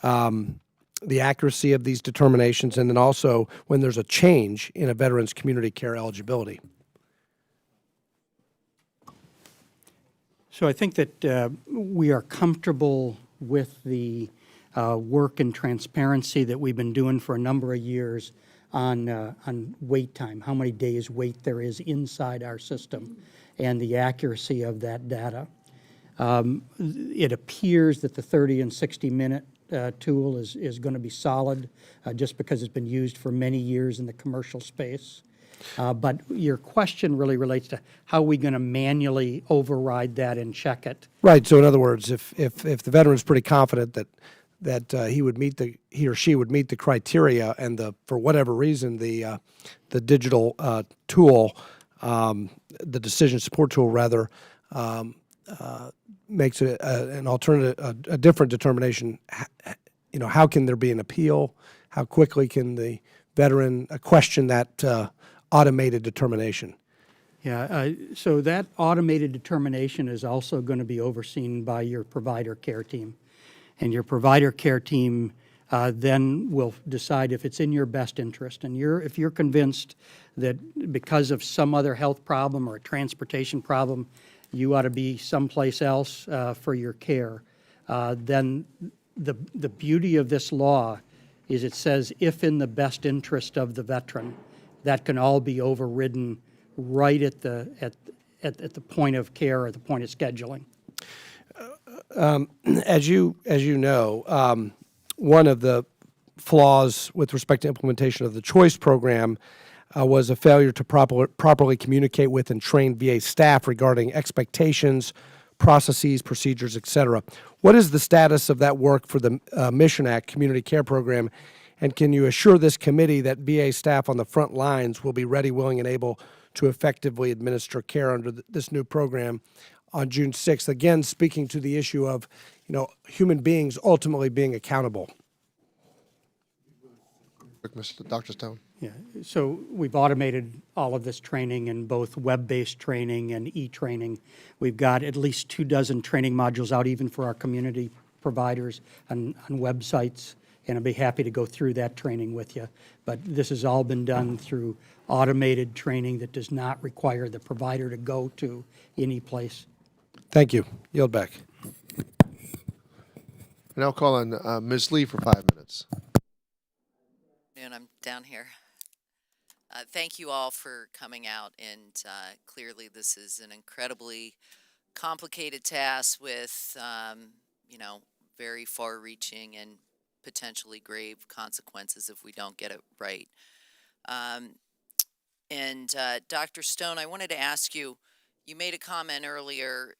the accuracy of these determinations, and then also when there's a change in a veteran's community care eligibility? So I think that we are comfortable with the work and transparency that we've been doing for a number of years on wait time, how many days wait there is inside our system, and the accuracy of that data. It appears that the 30 and 60-minute tool is going to be solid just because it's been used for many years in the commercial space. But your question really relates to how are we going to manually override that and check it? Right. So in other words, if the veteran's pretty confident that he or she would meet the criteria, and for whatever reason the digital tool, the decision support tool rather, makes an alternative, a different determination, how can there be an appeal? How quickly can the veteran question that automated determination? Yeah, so that automated determination is also going to be overseen by your provider care team. And your provider care team then will decide if it's in your best interest. And if you're convinced that because of some other health problem or a transportation problem, you ought to be someplace else for your care, then the beauty of this law is it says if in the best interest of the veteran, that can all be overridden right at the point of care or the point of scheduling. As you know, one of the flaws with respect to implementation of the choice program was a failure to properly communicate with and train VA staff regarding expectations, processes, procedures, et cetera. What is the status of that work for the Mission Act Community Care Program? And can you assure this committee that VA staff on the front lines will be ready, willing, and able to effectively administer care under this new program on June 6th? Again, speaking to the issue of, human beings ultimately being accountable. Dr. Stone. Yeah, so we've automated all of this training in both web-based training and e-training. We've got at least 24 training modules out even for our community providers on websites, and I'd be happy to go through that training with you. But this has all been done through automated training that does not require the provider to go to any place. Thank you. Yield back. And I'll call on Ms. Lee for 5 minutes. And I'm down here. Thank you all for coming out, and clearly this is an incredibly complicated task with, very far-reaching and potentially grave consequences if we don't get it right. Dr. Stone, I wanted to ask you, you made a comment earlier,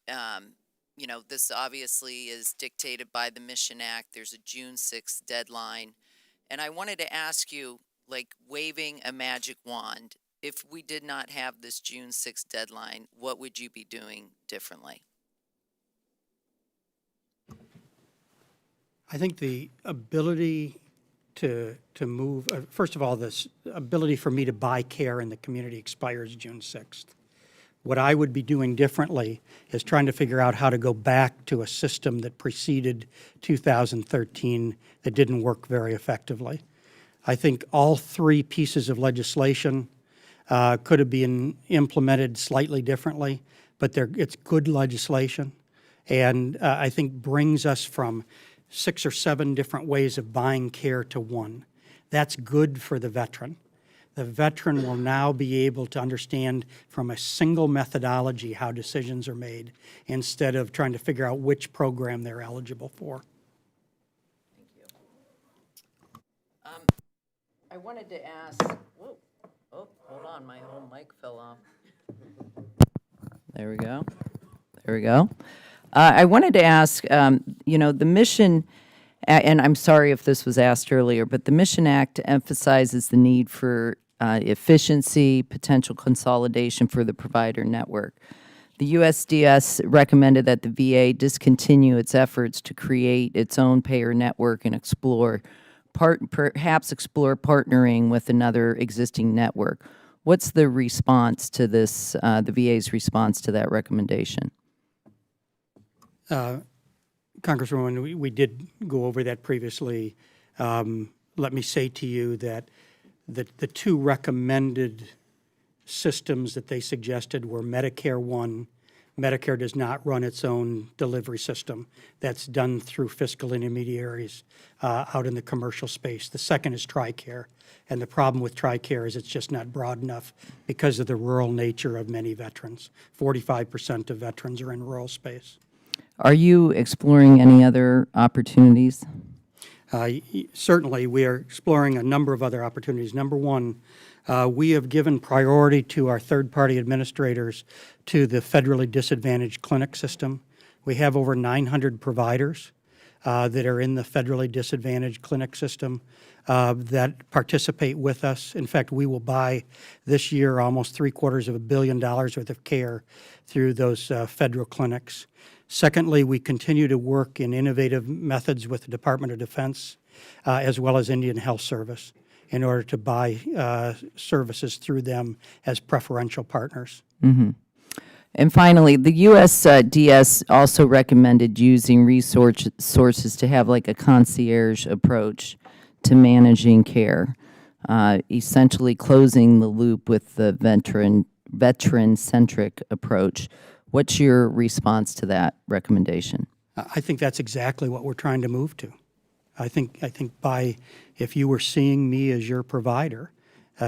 this obviously is dictated by the Mission Act. There's a June 6th deadline. And I wanted to ask you, like waving a magic wand, if we did not have this June 6th deadline, what would you be doing differently? I think the ability to move, first of all, this ability for me to buy care in the community expires June 6th. What I would be doing differently is trying to figure out how to go back to a system that preceded 2013 that didn't work very effectively. I think all three pieces of legislation could have been implemented slightly differently, but it's good legislation, and I think brings us from 6 or 7 different ways of buying care to one. That's good for the veteran. The veteran will now be able to understand from a single methodology how decisions are made instead of trying to figure out which program they're eligible for. Thank you. I wanted to ask, hold on, my whole mic fell off. There we go. I wanted to ask, the mission, and I'm sorry if this was asked earlier, but the Mission Act emphasizes the need for efficiency, potential consolidation for the provider network. The USDS recommended that the VA discontinue its efforts to create its own payer network and perhaps explore partnering with another existing network. What's the response to this, the VA's response to that recommendation? Congresswoman, we did go over that previously. Let me say to you that the two recommended systems that they suggested were Medicare One. Medicare does not run its own delivery system. That's done through fiscal intermediaries out in the commercial space. The second is TRICARE. And the problem with TRICARE is it's just not broad enough because of the rural nature of many veterans. 45% of veterans are in rural space. Are you exploring any other opportunities? Certainly, we are exploring a number of other opportunities. Number one, we have given priority to our third-party administrators to the federally disadvantaged clinic system. We have over 900 providers that are in the federally disadvantaged clinic system that participate with us. In fact, we will buy this year almost $750 million worth of care through those federal clinics. Secondly, we continue to work in innovative methods with the Department of Defense as well as Indian Health Service in order to buy services through them as preferential partners. Mm-hmm. And finally, the USDS also recommended using resources to have like a concierge approach to managing care, essentially closing the loop with the veteran-centric approach. What's your response to that recommendation? I think that's exactly what we're trying to move to. I think if you were seeing me as your provider,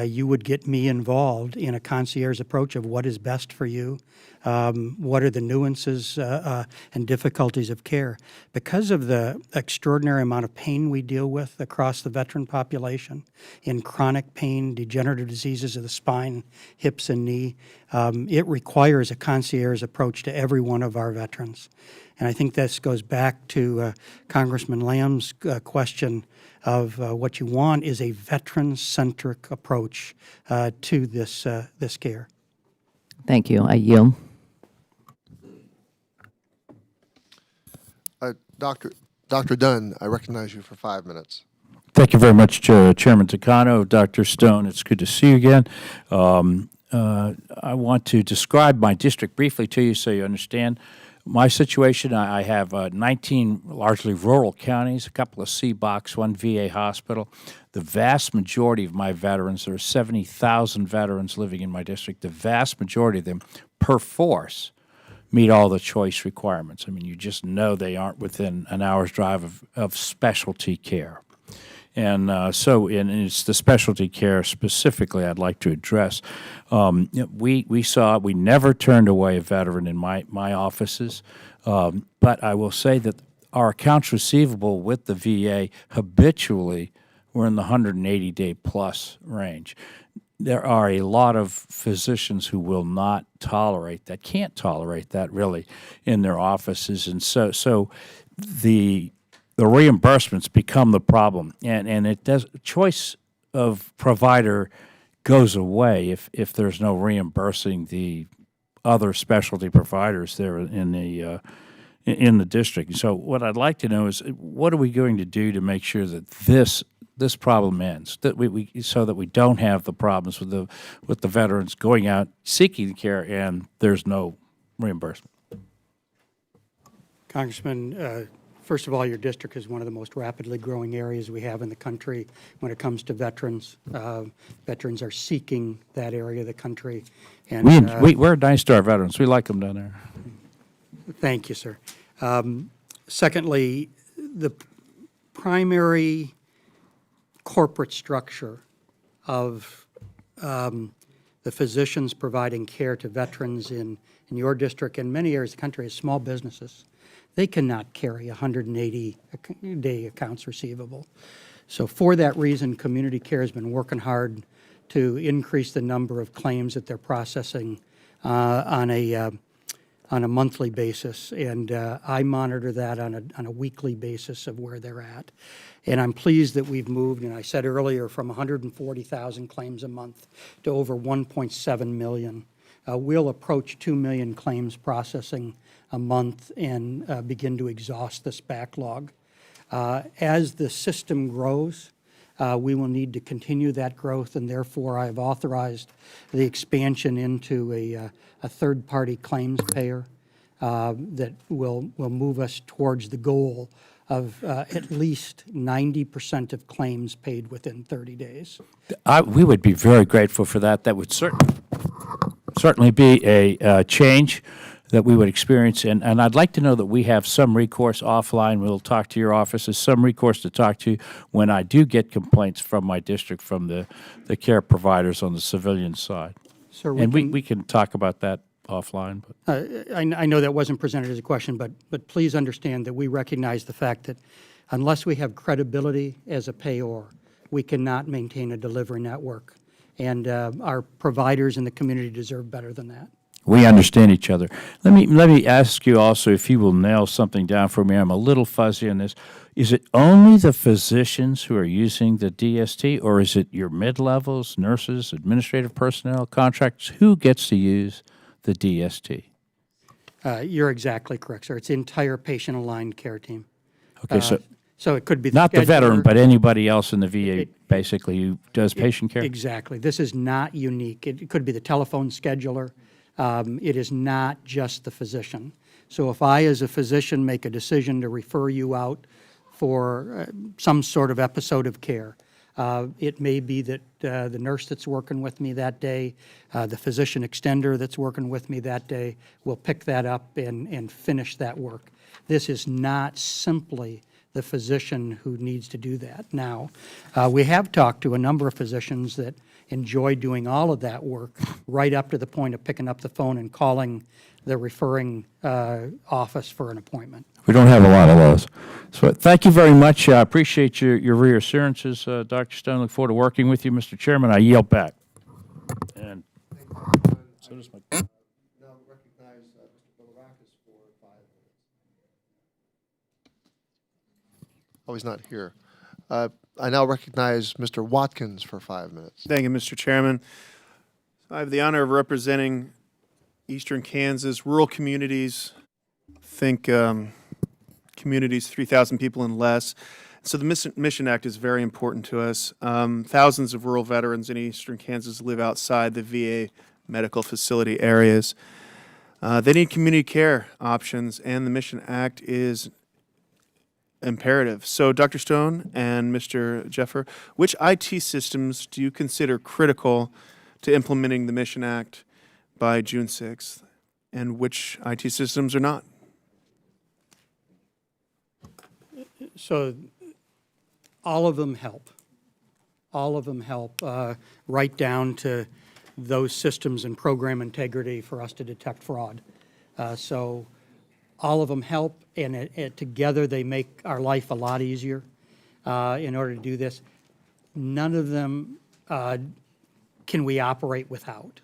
you would get me involved in a concierge approach of what is best for you, what are the nuances and difficulties of care. Because of the extraordinary amount of pain we deal with across the veteran population, in chronic pain, degenerative diseases of the spine, hips, and knee, it requires a concierge approach to every one of our veterans. And I think this goes back to Congressman Lamb's question of what you want is a veteran-centric approach to this care. Thank you. I yield. Dr. Dunn, I recognize you for 5 minutes. Thank you very much, Chairman Takano. Dr. Stone, it's good to see you again. I want to describe my district briefly to you so you understand. My situation, I have 19 largely rural counties, a couple of CBOCs, one VA hospital. The vast majority of my veterans, there are 70,000 veterans living in my district, the vast majority of them, per force, meet all the choice requirements. I mean, you just know they aren't within an hour's drive of specialty care. And it's the specialty care specifically I'd like to address. We never turned away a veteran in my offices, but I will say that our accounts receivable with the VA habitually were in the 180-day plus range. There are a lot of physicians who will not tolerate that, can't tolerate that really in their offices, and so the reimbursements become the problem, and it does. Choice of provider goes away if there's no reimbursing the other specialty providers there in the district. So what I'd like to know is what are we going to do to make sure that this problem ends, that so that we don't have the problems with the veterans going out seeking care and there's no reimbursement. Congressman. First of all, your district is one of the most rapidly growing areas we have in the country when it comes to veterans. Veterans are seeking that area of the country. And we're nice to our veterans. We like them down there. Thank you, sir. Secondly, the primary corporate structure of the physicians providing care to veterans in your district and many areas of the country is small businesses. They cannot carry 180-day accounts receivable. So for that reason, Community Care has been working hard to increase the number of claims that they're processing on a monthly basis, and I monitor that on a weekly basis of where they're at. And I'm pleased that we've moved, and I said earlier, from 140,000 claims a month to over 1.7 million we'll approach 2 million claims processing a month and begin to exhaust this backlog. As the system grows, we will need to continue that growth, and therefore I've authorized the expansion into a third-party claims payer that will move us towards the goal of at least 90% of claims paid within 30 days. We would be very grateful for that. That would certainly be a change that we would experience. And I'd like to know that we have some recourse offline. We'll talk to your offices, some recourse to talk to when I do get complaints from my district, from the care providers on the civilian side. Sir, And we can talk about that offline. But. I know that wasn't presented as a question, but please understand that we recognize the fact that unless we have credibility as a payor, we cannot maintain a delivery network. And our providers in the community deserve better than that. We understand each other. Let me ask you also if you will nail something down for me. I'm a little fuzzy on this. Is it only the physicians who are using the DST, or is it your mid-levels, nurses, administrative personnel, contractors? Who gets to use the DST? You're exactly correct, sir. It's the entire patient-aligned care team. Okay, so it could be not the veteran, scheduler. but anybody else in the VA, basically, who does patient care? Exactly. This is not unique. It could be the telephone scheduler. It is not just the physician. So if I, as a physician, make a decision to refer you out for some sort of episode of care, it may be that the nurse that's working with me that day, the physician extender that's working with me that day, will pick that up and finish that work. This is not simply the physician who needs to do that. Now, we have talked to a number of physicians that enjoy doing all of that work right up to the point of picking up the phone and calling the referring office for an appointment. We don't have a lot of those. So thank you very much. I appreciate your reassurances, Dr. Stone. Look forward to working with you, Mr. Chairman. I yield back. And so does my. Now recognize Mr. Bilirakis for 5 minutes. Oh, he's not here. I now recognize Mr. Watkins for 5 minutes. Thank you, Mr. Chairman. I have the honor of representing Eastern Kansas, rural communities, think communities 3,000 people and less. So the Mission Act is very important to us. Thousands of rural veterans in Eastern Kansas live outside the VA medical facility areas. They need community care options, and the Mission Act is imperative. So, Dr. Stone and Mr. Jeffer, which IT systems do you consider critical to implementing the Mission Act by June 6th, and which IT systems are not? So all of them help. All of them help, right down to those systems and program integrity for us to detect fraud. So all of them help, and together they make our life a lot easier in order to do this. None of them can we operate without.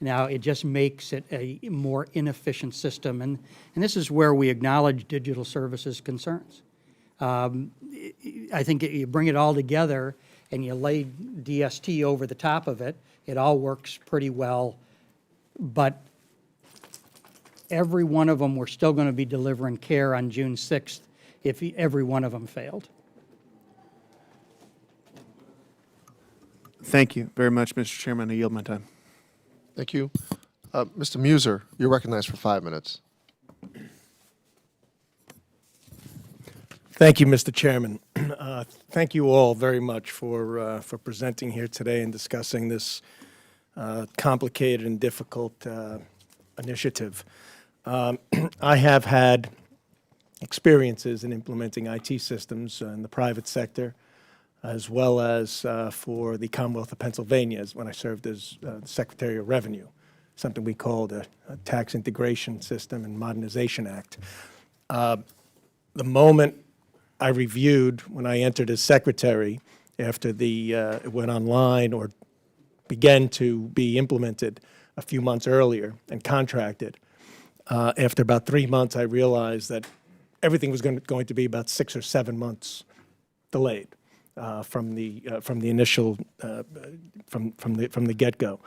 Now, it just makes it a more inefficient system, and this is where we acknowledge digital services concerns. I think you bring it all together and you lay DST over the top of it, it all works pretty well, but every one of them, we're still going to be delivering care on June 6th if every one of them failed. Thank you very much, Mr. Chairman. I yield my time. Thank you. Mr. Muser, you're recognized for 5 minutes. Thank you, Mr. Chairman. Thank you all very much for presenting here today and discussing this complicated and difficult initiative. I have had experiences in implementing IT systems in the private sector, as well as for the Commonwealth of Pennsylvania when I served as Secretary of Revenue, something we called a Tax Integration System and Modernization Act. The moment I reviewed when I entered as secretary, after it went online or began to be implemented a few months earlier and contracted, after about 3 months, I realized that everything was going to be about 6 or 7 months delayed from the initial from the get-go.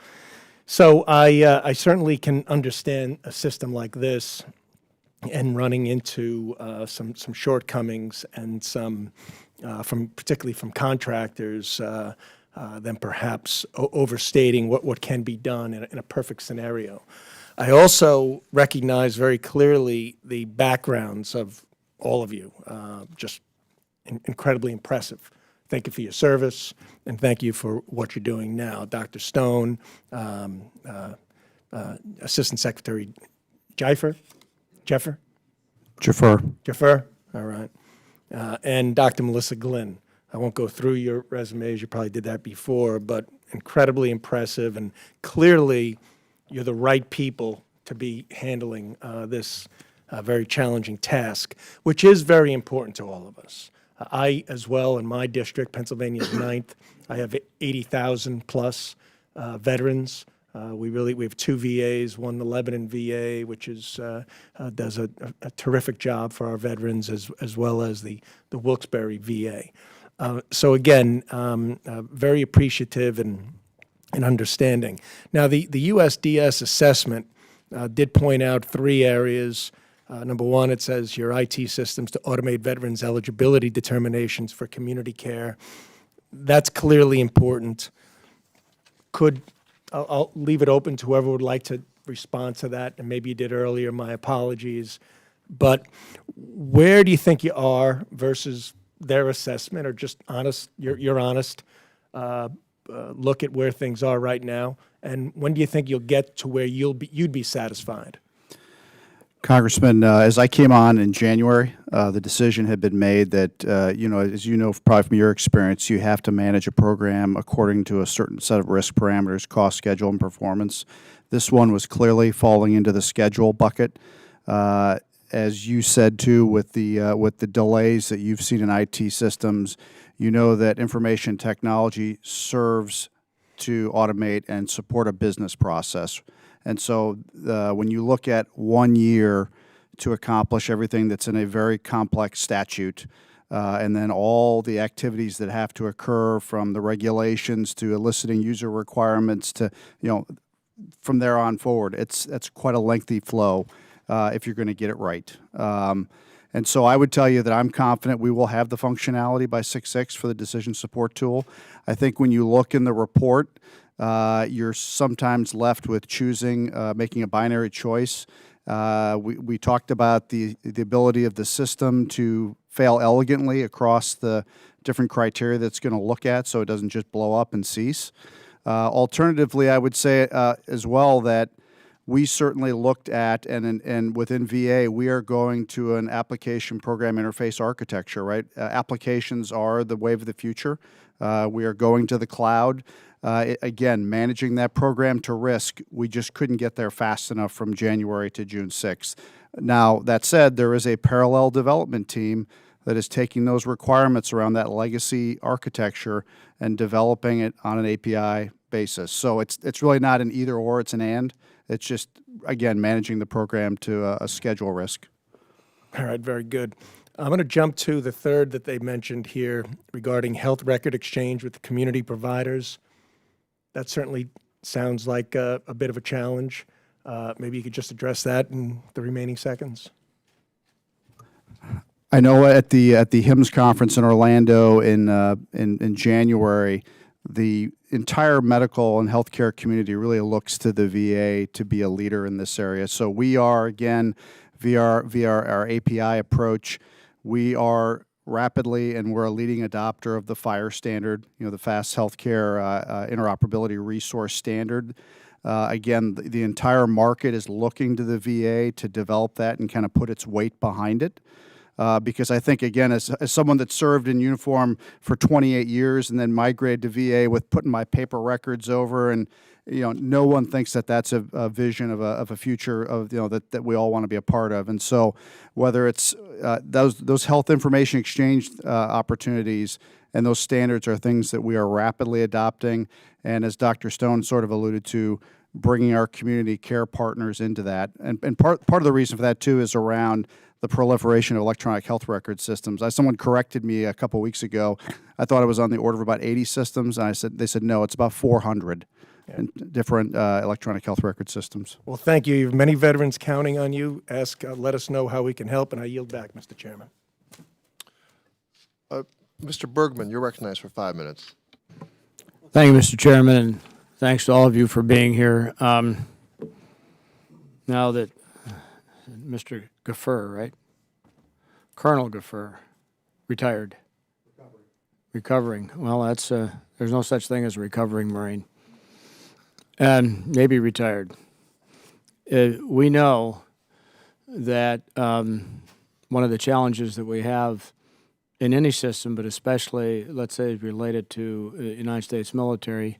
So I certainly can understand a system like this and running into some shortcomings and some particularly from contractors, then perhaps overstating what can be done in a perfect scenario. I also recognize very clearly the backgrounds of all of you, just incredibly impressive. Thank you for your service, and thank you for what you're doing now. Dr. Stone, Assistant Secretary Jaffer, all right, and Dr. Melissa Glynn. I won't go through your resumes, you probably did that before, but incredibly impressive, and clearly you're the right people to be handling this very challenging task, which is very important to all of us. I, as well, in my district, Pennsylvania's 9th, I have 80,000 plus veterans. We have 2 VAs, one the Lebanon VA, which does a terrific job for our veterans, as well as the Wilkes-Barre VA. So again, very appreciative and understanding. Now, the USDS assessment did point out 3 areas. Number one, it says your IT systems to automate veterans' eligibility determinations for community care. That's clearly important. I'll leave it open to whoever would like to respond to that, and maybe you did earlier, my apologies. But where do you think you are versus their assessment, or just honest, your honest look at where things are right now? And when do you think you'll get to where you'd be satisfied? Congressman, as I came on in January, the decision had been made that, as you know, probably from your experience, you have to manage a program according to a certain set of risk parameters, cost, schedule, and performance. This one was clearly falling into the schedule bucket. As you said, too, with the delays that you've seen in IT systems, you know that information technology serves to automate and support a business process. And so when you look at 1 year to accomplish everything that's in a very complex statute, and then all the activities that have to occur, from the regulations to eliciting user requirements to, from there on forward, that's quite a lengthy flow if you're going to get it right. And so I would tell you that I'm confident we will have the functionality by 6/6 for the decision support tool. I think when you look in the report, you're sometimes left with choosing, making a binary choice. We talked about the ability of the system to fail elegantly across the different criteria that's going to look at, so it doesn't just blow up and cease. Alternatively, I would say as well that we certainly looked at, and within VA, we are going to an application program interface architecture, right? Applications are the wave of the future. We are going to the cloud. Again, managing that program to risk, we just couldn't get there fast enough from January to June 6th. Now, that said, there is a parallel development team that is taking those requirements around that legacy architecture and developing it on an API basis. So it's really not an either or, it's an and. It's just, again, managing the program to a schedule risk. All right, very good. I'm going to jump to the third that they mentioned here regarding health record exchange with community providers. That certainly sounds like a bit of a challenge. Maybe you could just address that in the remaining seconds. I know at the HIMSS conference in Orlando in January, the entire medical and healthcare community really looks to the VA to be a leader in this area. So we are, again, via our API approach, we are rapidly, and we're a leading adopter of the FHIR standard, the Fast Healthcare Interoperability Resource Standard. Again, the entire market is looking to the VA to develop that and kind of put its weight behind it. Because I think, again, as someone that served in uniform for 28 years and then migrated to VA with putting my paper records over, and no one thinks that that's a vision of a future of that we all want to be a part of. And so, whether it's those health information exchange opportunities and those standards are things that we are rapidly adopting, and as Dr. Stone sort of alluded to, bringing our community care partners into that. And part of the reason for that too is around the proliferation of electronic health record systems. Someone corrected me a couple weeks ago. I thought it was on the order of about 80 systems, and they said no, it's about 400. and different electronic health record systems. Well, thank you. You have many veterans counting on you. Let us know how we can help, and I yield back, Mr. Chairman. Mr. Bergman, you're recognized for 5 minutes. Thank you, Mr. Chairman, and thanks to all of you for being here. Now that Mr. Gaffer, right? Colonel Gaffer, retired. Recovering. Well, that's there's no such thing as a recovering Marine. And maybe retired. We know that one of the challenges that we have in any system, but especially, let's say, related to the United States military,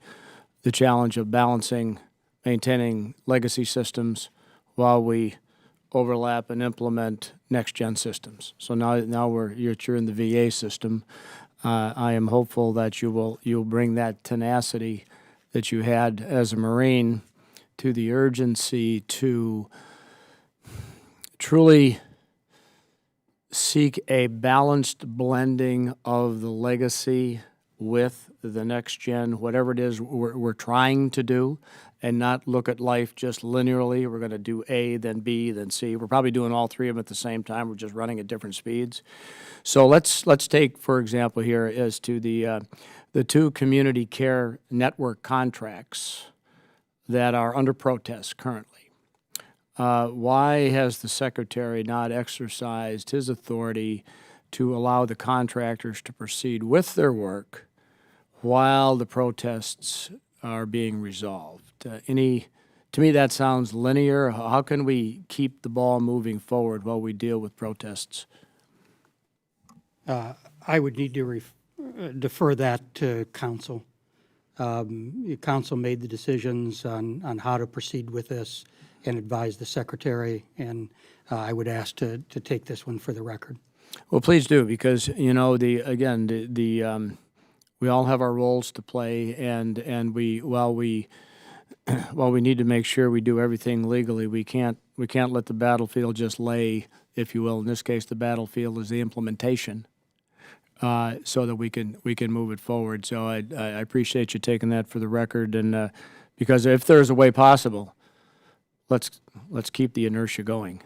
the challenge of balancing, maintaining legacy systems while we overlap and implement next-gen systems. So now you're in the VA system. I am hopeful that you'll bring that tenacity that you had as a Marine to the urgency to truly seek a balanced blending of the legacy with the next gen, whatever it is we're trying to do, and not look at life just linearly. We're going to do A, then B, then C. We're probably doing all three of them at the same time. We're just running at different speeds. So let's take, for example, here as to the two community care network contracts that are under protest currently. Why has the Secretary not exercised his authority to allow the contractors to proceed with their work while the protests are being resolved? To me, that sounds linear. How can we keep the ball moving forward while we deal with protests? I would need to defer that to council. Council made the decisions on how to proceed with this and advise the Secretary, and I would ask to take this one for the record. Well, please do, because, you know, we all have our roles to play, and while we need to make sure we do everything legally, we can't let the battlefield just lay, if you will. In this case, the battlefield is the implementation, so that we can move it forward. So I appreciate you taking that for the record, and because if there's a way possible, let's keep the inertia going.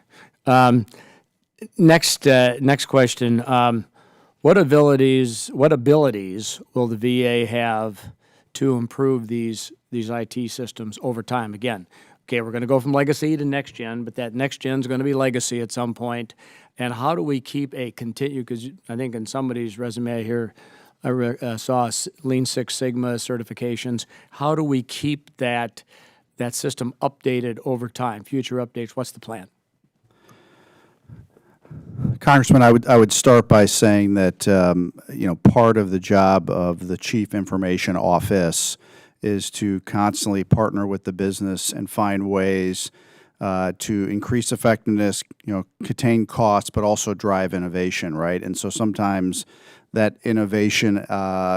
Next question. What abilities will the VA have to improve these IT systems over time? Again, okay, we're going to go from legacy to next gen, but that next gen is going to be legacy at some point. And how do we keep a continue? Because I think in somebody's resume here, I saw Lean Six Sigma certifications. How do we keep that system updated over time? Future updates. What's the plan? Congressman, I would start by saying that part of the job of the Chief Information Office is to constantly partner with the business and find ways to increase effectiveness, contain costs, but also drive innovation, right? And so sometimes that innovation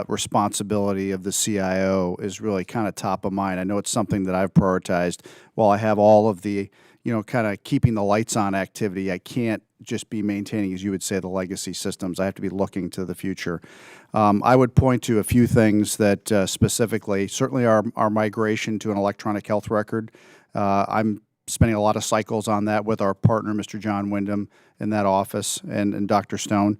responsibility of the CIO is really kind of top of mind. I know it's something that I've prioritized. While I have all of the, kind of keeping the lights on activity, I can't just be maintaining, as you would say, the legacy systems. I have to be looking to the future. I would point to a few things that specifically, certainly our migration to an electronic health record. I'm spending a lot of cycles on that with our partner, Mr. John Wyndham, in that office, and Dr. Stone.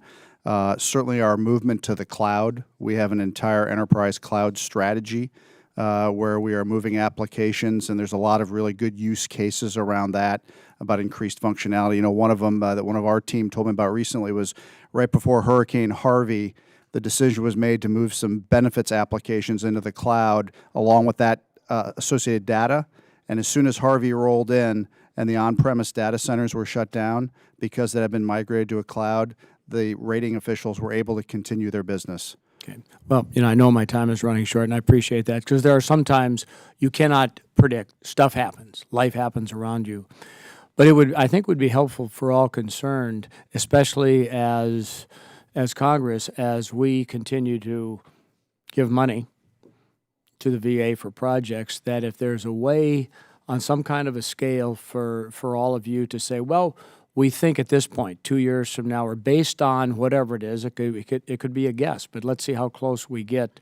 Certainly our movement to the cloud. We have an entire enterprise cloud strategy where we are moving applications, and there's a lot of really good use cases around that about increased functionality. One of them that one of our team told me about recently was right before Hurricane Harvey, the decision was made to move some benefits applications into the cloud along with that associated data. And as soon as Harvey rolled in and the on-premise data centers were shut down because they had been migrated to a cloud, the rating officials were able to continue their business. Okay. Well, I know my time is running short, and I appreciate that, because there are some times you cannot predict. Stuff happens. Life happens around you. But I think would be helpful for all concerned, especially as Congress, as we continue to give money to the VA for projects, that if there's a way on some kind of a scale for all of you to say, well, we think at this point, 2 years from now, or based on whatever it is, it could be a guess, but let's see how close we get.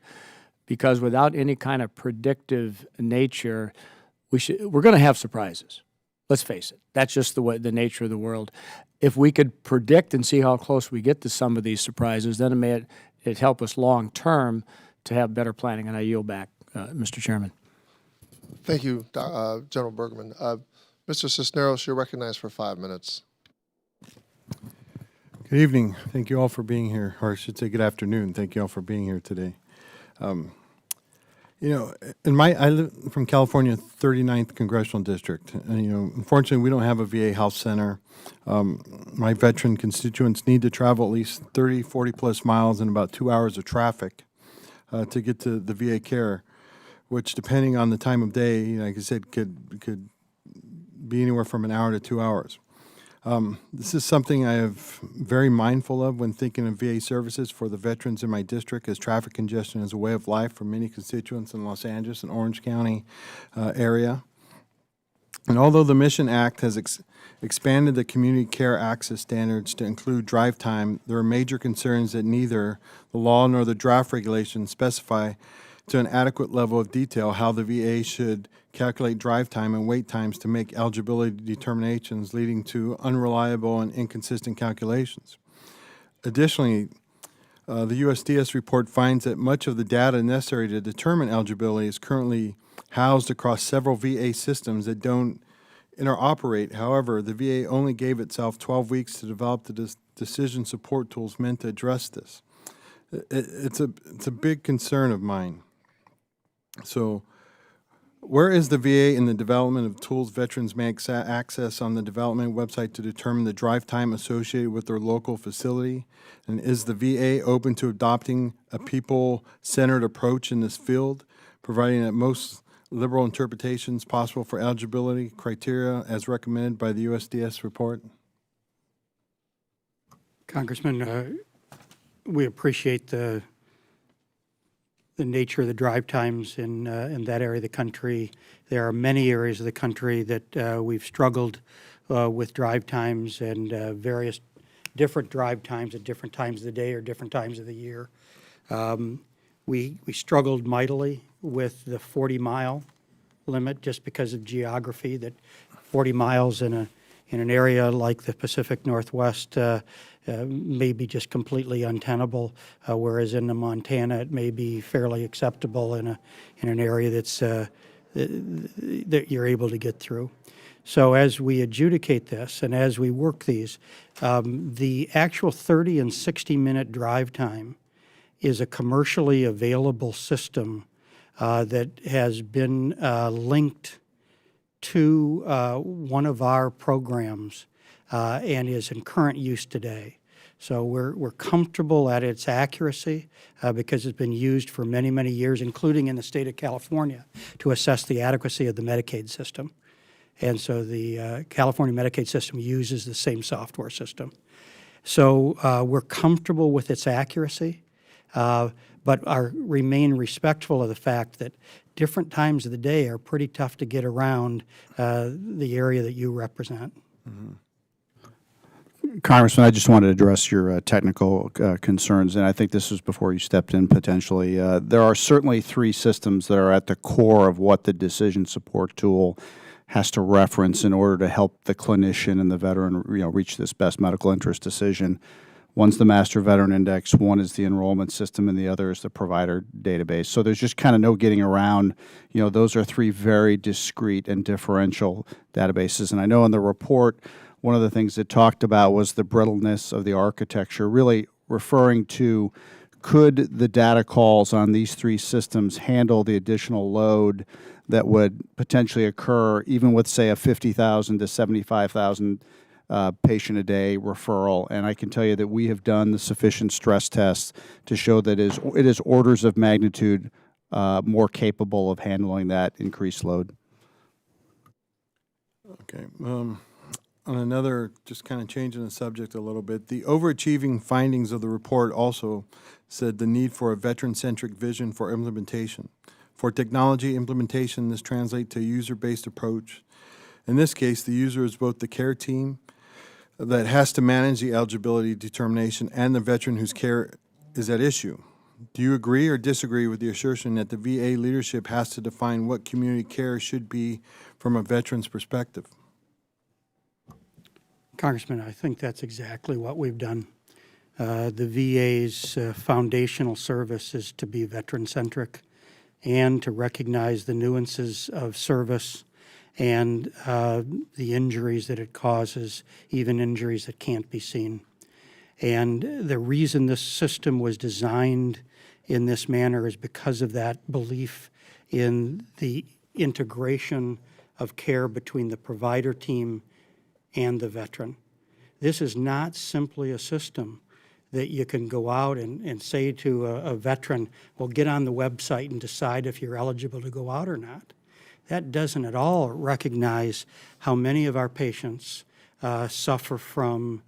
because without any kind of predictive nature, we're going to have surprises. Let's face it. That's just the nature of the world. If we could predict and see how close we get to some of these surprises, then it'd help us long term to have better planning. And I yield back, Mr. Chairman. Thank you, General Bergman. Mr. Cisneros, you're recognized for 5 minutes. Good evening. Thank you all for being here, or I should say good afternoon. Thank you all for being here today. You know, I live from California, 39th Congressional District. And, you know, unfortunately, we don't have a VA health center. My veteran constituents need to travel at least 30, 40 plus miles in about 2 hours of traffic to get to the VA care, which, depending on the time of day, like I said, could be anywhere from an hour to 2 hours. This is something I am very mindful of when thinking of VA services for the veterans in my district, as traffic congestion is a way of life for many constituents in Los Angeles and Orange County area. And although the Mission Act has expanded the community care access standards to include drive time, there are major concerns that neither the law nor the draft regulations specify to an adequate level of detail how the VA should calculate drive time and wait times to make eligibility determinations, leading to unreliable and inconsistent calculations. Additionally, the USDS report finds that much of the data necessary to determine eligibility is currently housed across several VA systems that don't interoperate. However, the VA only gave itself 12 weeks to develop the decision support tools meant to address this. It's a big concern of mine. So, where is the VA in the development of tools veterans may access on the development website to determine the drive time associated with their local facility? And is the VA open to adopting a people-centered approach in this field, providing the most liberal interpretations possible for eligibility criteria as recommended by the USDS report? Congressman, we appreciate the nature of the drive times in that area of the country. There are many areas of the country that we've struggled with drive times and various different drive times at different times of the day or different times of the year. We struggled mightily with the 40-mile limit just because of geography, that 40 miles in an area like the Pacific Northwest may be just completely untenable, whereas in the Montana it may be fairly acceptable in an area that's that you're able to get through. So as we adjudicate this and as we work these, the actual 30 and 60-minute drive time is a commercially available system that has been linked to one of our programs and is in current use today. So we're comfortable at its accuracy because it's been used for many, many years, including in the state of California, to assess the adequacy of the Medicaid system. And so the California Medicaid system uses the same software system. So we're comfortable with its accuracy, but remain respectful of the fact that different times of the day are pretty tough to get around the area that you represent. Mm-hmm. Congressman, I just wanted to address your technical concerns, and I think this was before you stepped in potentially. There are certainly three systems that are at the core of what the decision support tool has to reference in order to help the clinician and the veteran, reach this best medical interest decision. One's the Master Veteran Index, one is the enrollment system, and the other is the provider database. So there's just kind of no getting around, those are three very discrete and differential databases. And I know in the report, one of the things it talked about was the brittleness of the architecture, really referring to could the data calls on these three systems handle the additional load that would potentially occur even with, say, a 50,000 to 75,000 patient a day referral. And I can tell you that we have done the sufficient stress tests to show that it is orders of magnitude more capable of handling that increased load. Okay. On another, just kind of changing the subject a little bit, the overachieving findings of the report also said the need for a veteran-centric vision for implementation. For technology implementation, this translates to a user-based approach. In this case, the user is both the care team that has to manage the eligibility determination and the veteran whose care is at issue. Do you agree or disagree with the assertion that the VA leadership has to define what community care should be from a veteran's perspective? Congressman, I think that's exactly what we've done. The VA's foundational service is to be veteran-centric and to recognize the nuances of service and the injuries that it causes, even injuries that can't be seen. And the reason this system was designed in this manner is because of that belief in the integration of care between the provider team and the veteran. This is not simply a system that you can go out and say to a veteran, well, get on the website and decide if you're eligible to go out or not. That doesn't at all recognize how many of our patients suffer from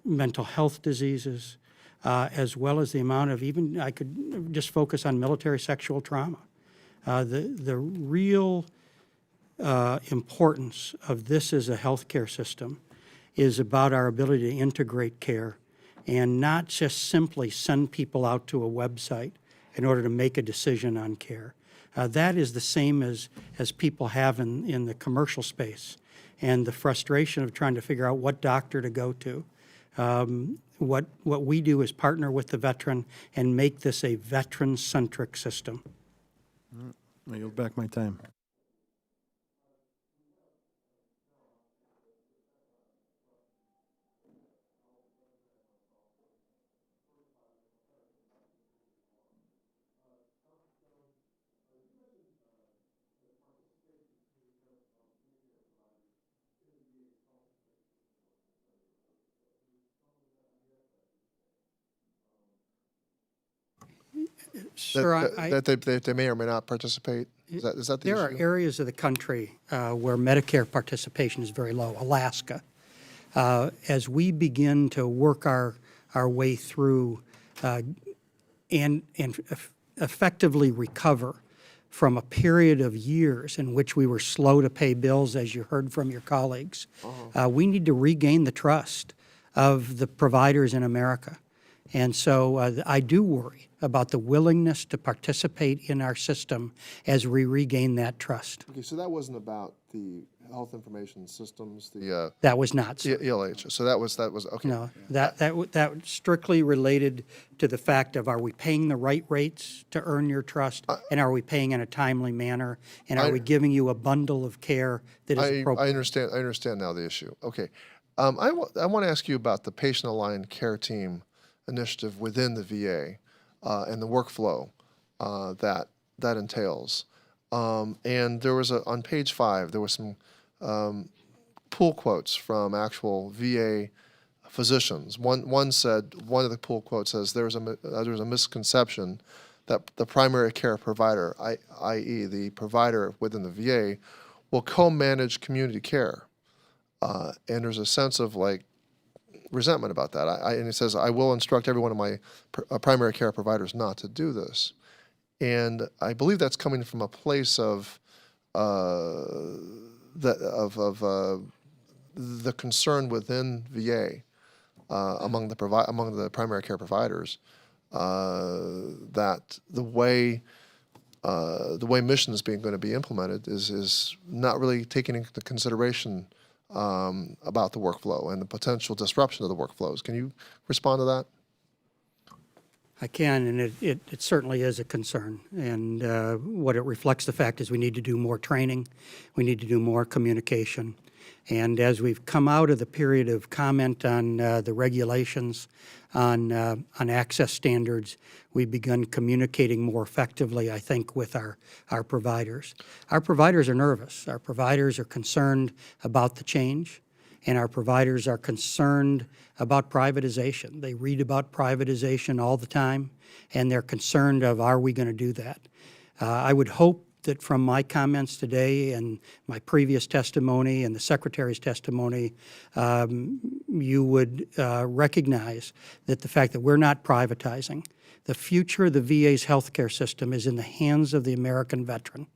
mental health diseases, as well as the amount of even, I could just focus on military sexual trauma. The real importance of this as a healthcare system is about our ability to integrate care and not just simply send people out to a website in order to make a decision on care. That is the same as people have in the commercial space, and the frustration of trying to figure out what doctor to go to. What we do is partner with the veteran and make this a veteran-centric system. I yield back my time. Sir, That they may or may not participate? Is that the there are issue? areas of the country where Medicare participation is very low, Alaska. As we begin to work our way through and effectively recover from a period of years in which we were slow to pay bills, as you heard from your colleagues, we need to regain the trust of the providers in America. And so I do worry about the willingness to participate in our system as we regain that trust. Okay, so that wasn't about the health information systems, the That was not, sir. ELH. So that was okay. No, that strictly related to the fact of, are we paying the right rates to earn your trust, and are we paying in a timely manner, and are we giving you a bundle of care that is appropriate? I understand now the issue. Okay, I want to ask you about the patient-aligned care team initiative within the VA and the workflow that entails. And there was on page 5, there was some pull quotes from actual VA physicians. One of the pull quotes says there's a misconception that the primary care provider, i.e. the provider within the VA, will co-manage community care. And there's a sense of resentment about that. And he says, I will instruct every one of my primary care providers not to do this. And I believe that's coming from a place of the concern within VA among the primary care providers that the way mission is going to be implemented is not really taking into consideration about the workflow and the potential disruption of the workflows. Can you respond to that? I can, and it certainly is a concern. And what it reflects the fact is we need to do more training, we need to do more communication. And as we've come out of the period of comment on the regulations, on access standards, we've begun communicating more effectively, I think, with our providers. Our providers are nervous. Our providers are concerned about the change, and our providers are concerned about privatization. They read about privatization all the time, and they're concerned of, are we going to do that? I would hope that from my comments today and my previous testimony and the Secretary's testimony, you would recognize that the fact that we're not privatizing. The future of the VA's healthcare system is in the hands of the American veteran.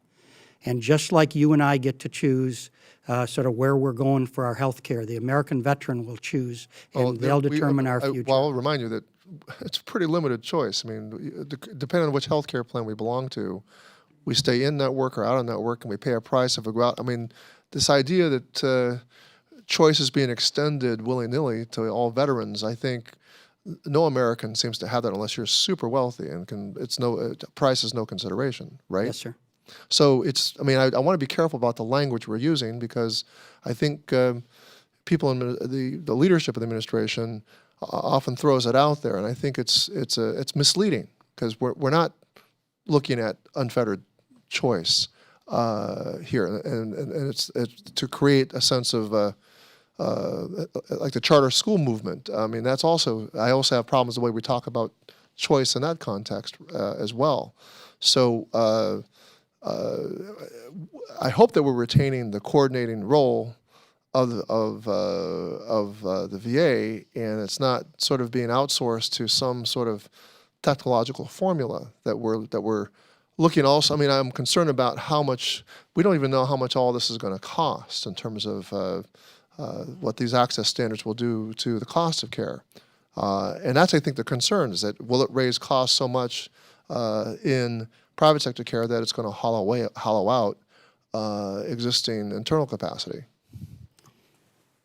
And just like you and I get to choose sort of where we're going for our health care, the American veteran will choose, and they'll determine our future. Well, I'll remind you that it's a pretty limited choice. I mean, depending on which healthcare plan we belong to, we stay in network or out of network, and we pay a price if we go out. I mean, this idea that choice is being extended willy-nilly to all veterans, I think no American seems to have that unless you're super wealthy and price is no consideration, right? Yes, sir. So I want to be careful about the language we're using, because I think people in the leadership of the administration often throws it out there, and I think it's misleading, because we're not looking at unfettered choice here, and it's to create a sense of like the charter school movement. I mean, I also have problems the way we talk about choice in that context as well. So I hope that we're retaining the coordinating role of the VA, and it's not sort of being outsourced to some sort of technological formula that we're looking also. I mean, I'm concerned about how much, we don't even know how much all this is going to cost in terms of what these access standards will do to the cost of care. And that's, I think, the concern, is that will it raise costs so much in private sector care that it's going to hollow out existing internal capacity.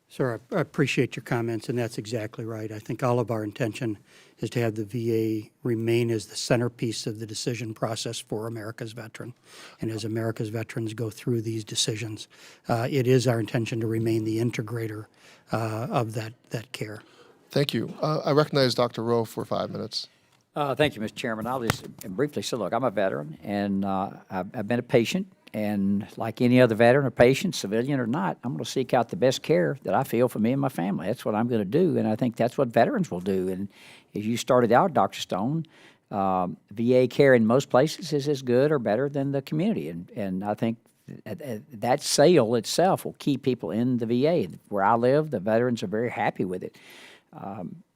Sir, I appreciate your comments, and that's exactly right. I think all of our intention is to have the VA remain as the centerpiece of the decision process for America's veteran. And as America's veterans go through these decisions, it is our intention to remain the integrator of that care. Thank you. I recognize Dr. Rowe for 5 minutes. Thank you, Mr. Chairman. I'll just briefly say, look, I'm a veteran, and I've been a patient, and like any other veteran or patient, civilian or not, I'm going to seek out the best care that I feel for me and my family. That's what I'm going to do, and I think that's what veterans will do. And as you started out, Dr. Stone, VA care in most places is as good or better than the community, and I think that sale itself will keep people in the VA. Where I live, the veterans are very happy with it.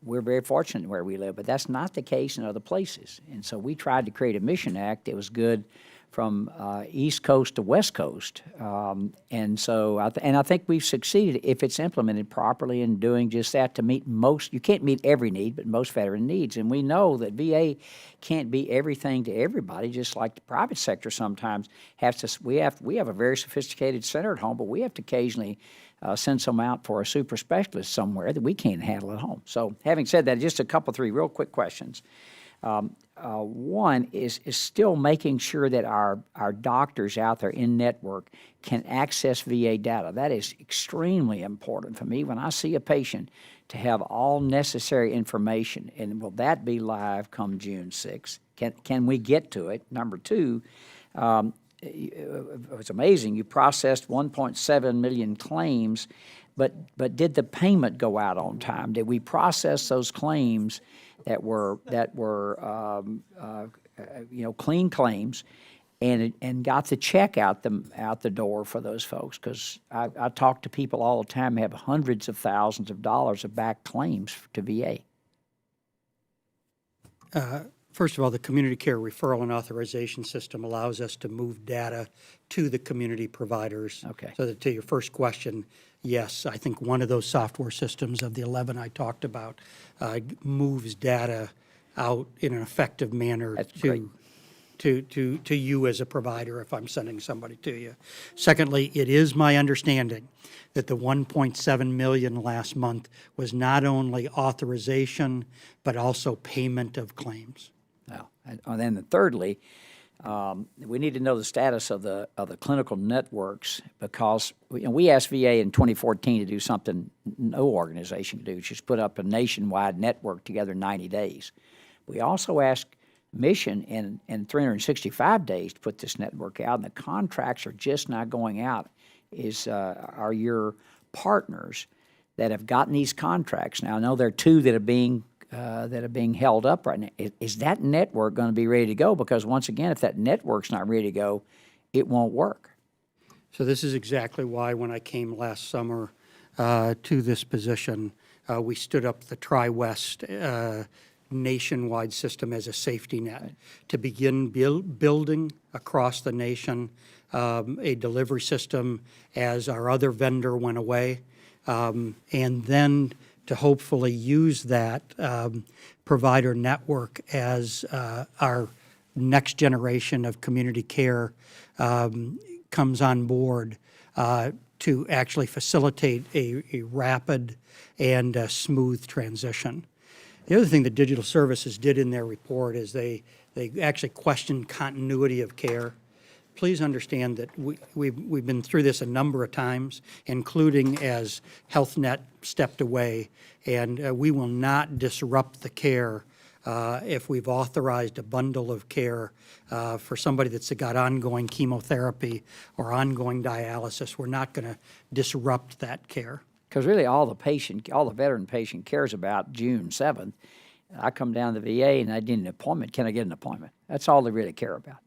We're very fortunate where we live, but that's not the case in other places. And so we tried to create a mission act that was good from East Coast to West Coast. And so, I think we've succeeded if it's implemented properly in doing just that to meet most, you can't meet every need, but most veteran needs. And we know that VA can't be everything to everybody, just like the private sector sometimes has to. We have a very sophisticated center at home, but we have to occasionally send some out for a super specialist somewhere that we can't handle at home. So having said that, just a couple, three real quick questions. One is still making sure that our doctors out there in network can access VA data. That is extremely important for me when I see a patient to have all necessary information. And will that be live come June 6th? Can we get to it? Number two, it's amazing. You processed 1.7 million claims, but did the payment go out on time? Did we process those claims that were clean claims, and got the check out the door for those folks? Because I talk to people all the time who have hundreds of thousands of dollars of back claims to VA. First of all, the community care referral and authorization system allows us to move data to the community providers. Okay. So that to your first question, yes, I think one of those software systems of the 11 I talked about moves data out in an effective manner to you as a provider if I'm sending somebody to you. Secondly, it is my understanding that the 1.7 million last month was not only authorization, but also payment of claims. And then thirdly, we need to know the status of the clinical networks, because we asked VA in 2014 to do something no organization could do, just put up a nationwide network together in 90 days. We also asked Mission in 365 days to put this network out, and the contracts are just not going out. Are your partners that have gotten these contracts? Now, I know there are two that are being held up right now. Is that network going to be ready to go? Because once again, if that network's not ready to go, it won't work. So this is exactly why when I came last summer to this position, we stood up the Tri-West nationwide system as a safety net to begin building across the nation a delivery system as our other vendor went away, and then to hopefully use that provider network as our next generation of community care comes on board to actually facilitate a rapid and smooth transition. The other thing that Digital Services did in their report is they actually questioned continuity of care. Please understand that we've been through this a number of times, including as HealthNet stepped away, and we will not disrupt the care if we've authorized a bundle of care for somebody that's got ongoing chemotherapy or ongoing dialysis. We're not going to disrupt that care. Because really all the veteran patient cares about June 7th. I come down to the VA and I need an appointment. Can I get an appointment? That's all they really care about.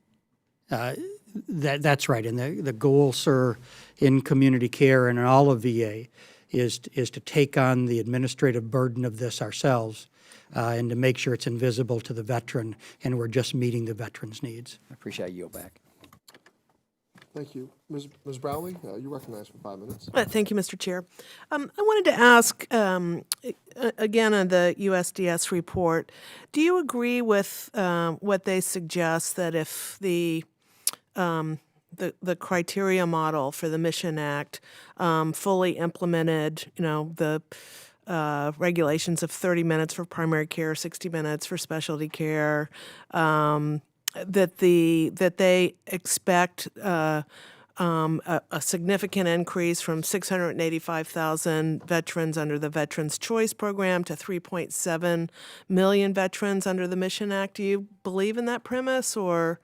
That's right. And the goal, sir, in community care and in all of VA is to take on the administrative burden of this ourselves and to make sure it's invisible to the veteran and we're just meeting the veteran's needs. I appreciate you back. Thank you. Ms. Brownlee, you recognized for 5 minutes. Thank you, Mr. Chair. I wanted to ask, again, on the USDS report, do you agree with what they suggest that if the criteria model for the Mission Act fully implemented, the regulations of 30 minutes for primary care, 60 minutes for specialty care, that they expect a significant increase from 685,000 veterans under the Veterans Choice Program to 3.7 million veterans under the Mission Act. Do you believe in that premise, or?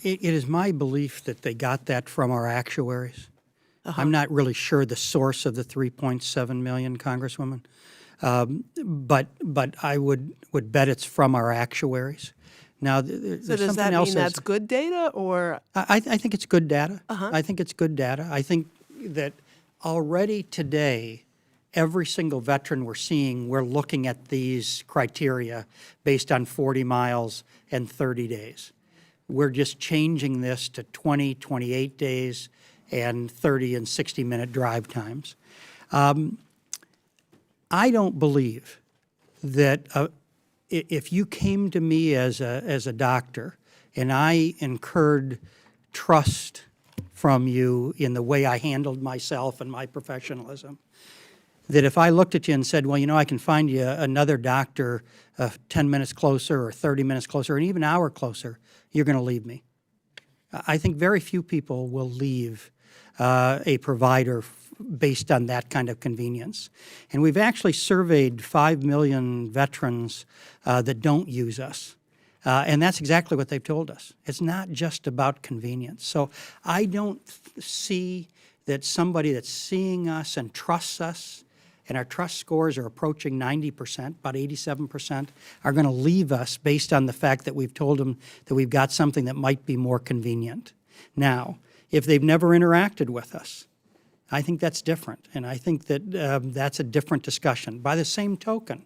It is my belief that they got that from our actuaries. I'm not really sure the source of the 3.7 million, Congresswoman, but I would bet it's from our actuaries. Now, there's so does something that else mean that's good data, or? I think it's good data. I think it's good data. I think that already today, every single veteran we're seeing, we're looking at these criteria based on 40 miles and 30 days. We're just changing this to 20, 28 days and 30 and 60-minute drive times. I don't believe that if you came to me as a doctor and I incurred trust from you in the way I handled myself and my professionalism, that if I looked at you and said, well, I can find you another doctor 10 minutes closer or 30 minutes closer or even an hour closer, you're going to leave me. I think very few people will leave a provider based on that kind of convenience. And we've actually surveyed 5 million veterans that don't use us. And that's exactly what they've told us. It's not just about convenience. So I don't see that somebody that's seeing us and trusts us, and our trust scores are approaching 90%, about 87%, are going to leave us based on the fact that we've told them that we've got something that might be more convenient. Now, if they've never interacted with us, I think that's different, and I think that that's a different discussion. By the same token,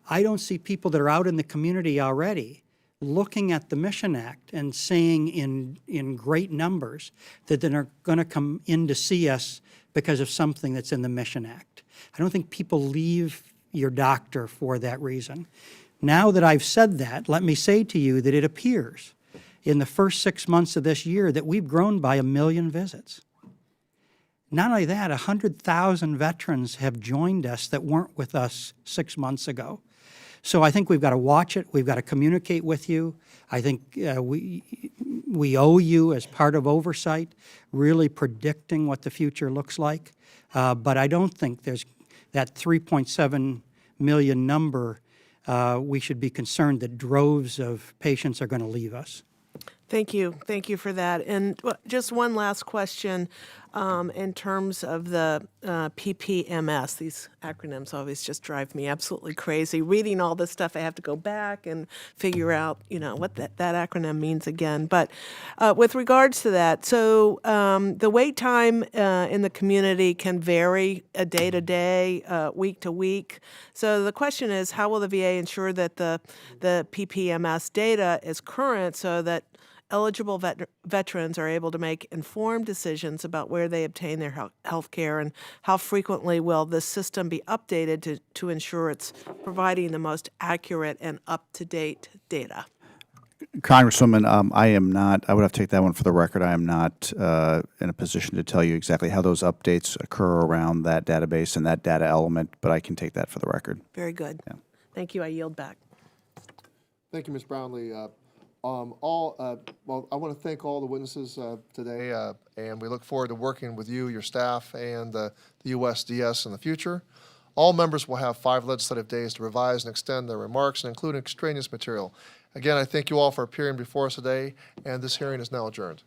I don't see people that are out in the community already looking at the Mission Act and saying in great numbers that they're going to come in to see us because of something that's in the Mission Act. I don't think people leave your doctor for that reason. Now that I've said that, let me say to you that it appears in the first 6 months of this year that we've grown by 1 million visits. Not only that, 100,000 veterans have joined us that weren't with us 6 months ago. So I think we've got to watch it. We've got to communicate with you. I think we owe you, as part of Oversight, really predicting what the future looks like. But I don't think there's that 3.7 million number. We should be concerned that droves of patients are going to leave us. Thank you. Thank you for that. And just one last question in terms of the PPMS. These acronyms always just drive me absolutely crazy. Reading all this stuff, I have to go back and figure out, what that acronym means again. But with regards to that, so the wait time in the community can vary day to day, week to week. So the question is, how will the VA ensure that the PPMS data is current so that eligible veterans are able to make informed decisions about where they obtain their health care, and how frequently will this system be updated to ensure it's providing the most accurate and up-to-date data? Congresswoman, I am not, I would have to take that one for the record. I am not in a position to tell you exactly how those updates occur around that database and that data element, but I can take that for the record. Very good. Yeah. Thank you. I yield back. Thank you, Ms. Brownlee. Well, I want to thank all the witnesses today, and we look forward to working with you, your staff, and the USDS in the future. All members will have 5 legislative days to revise and extend their remarks and include extraneous material. Again, I thank you all for appearing before us today, and this hearing is now adjourned.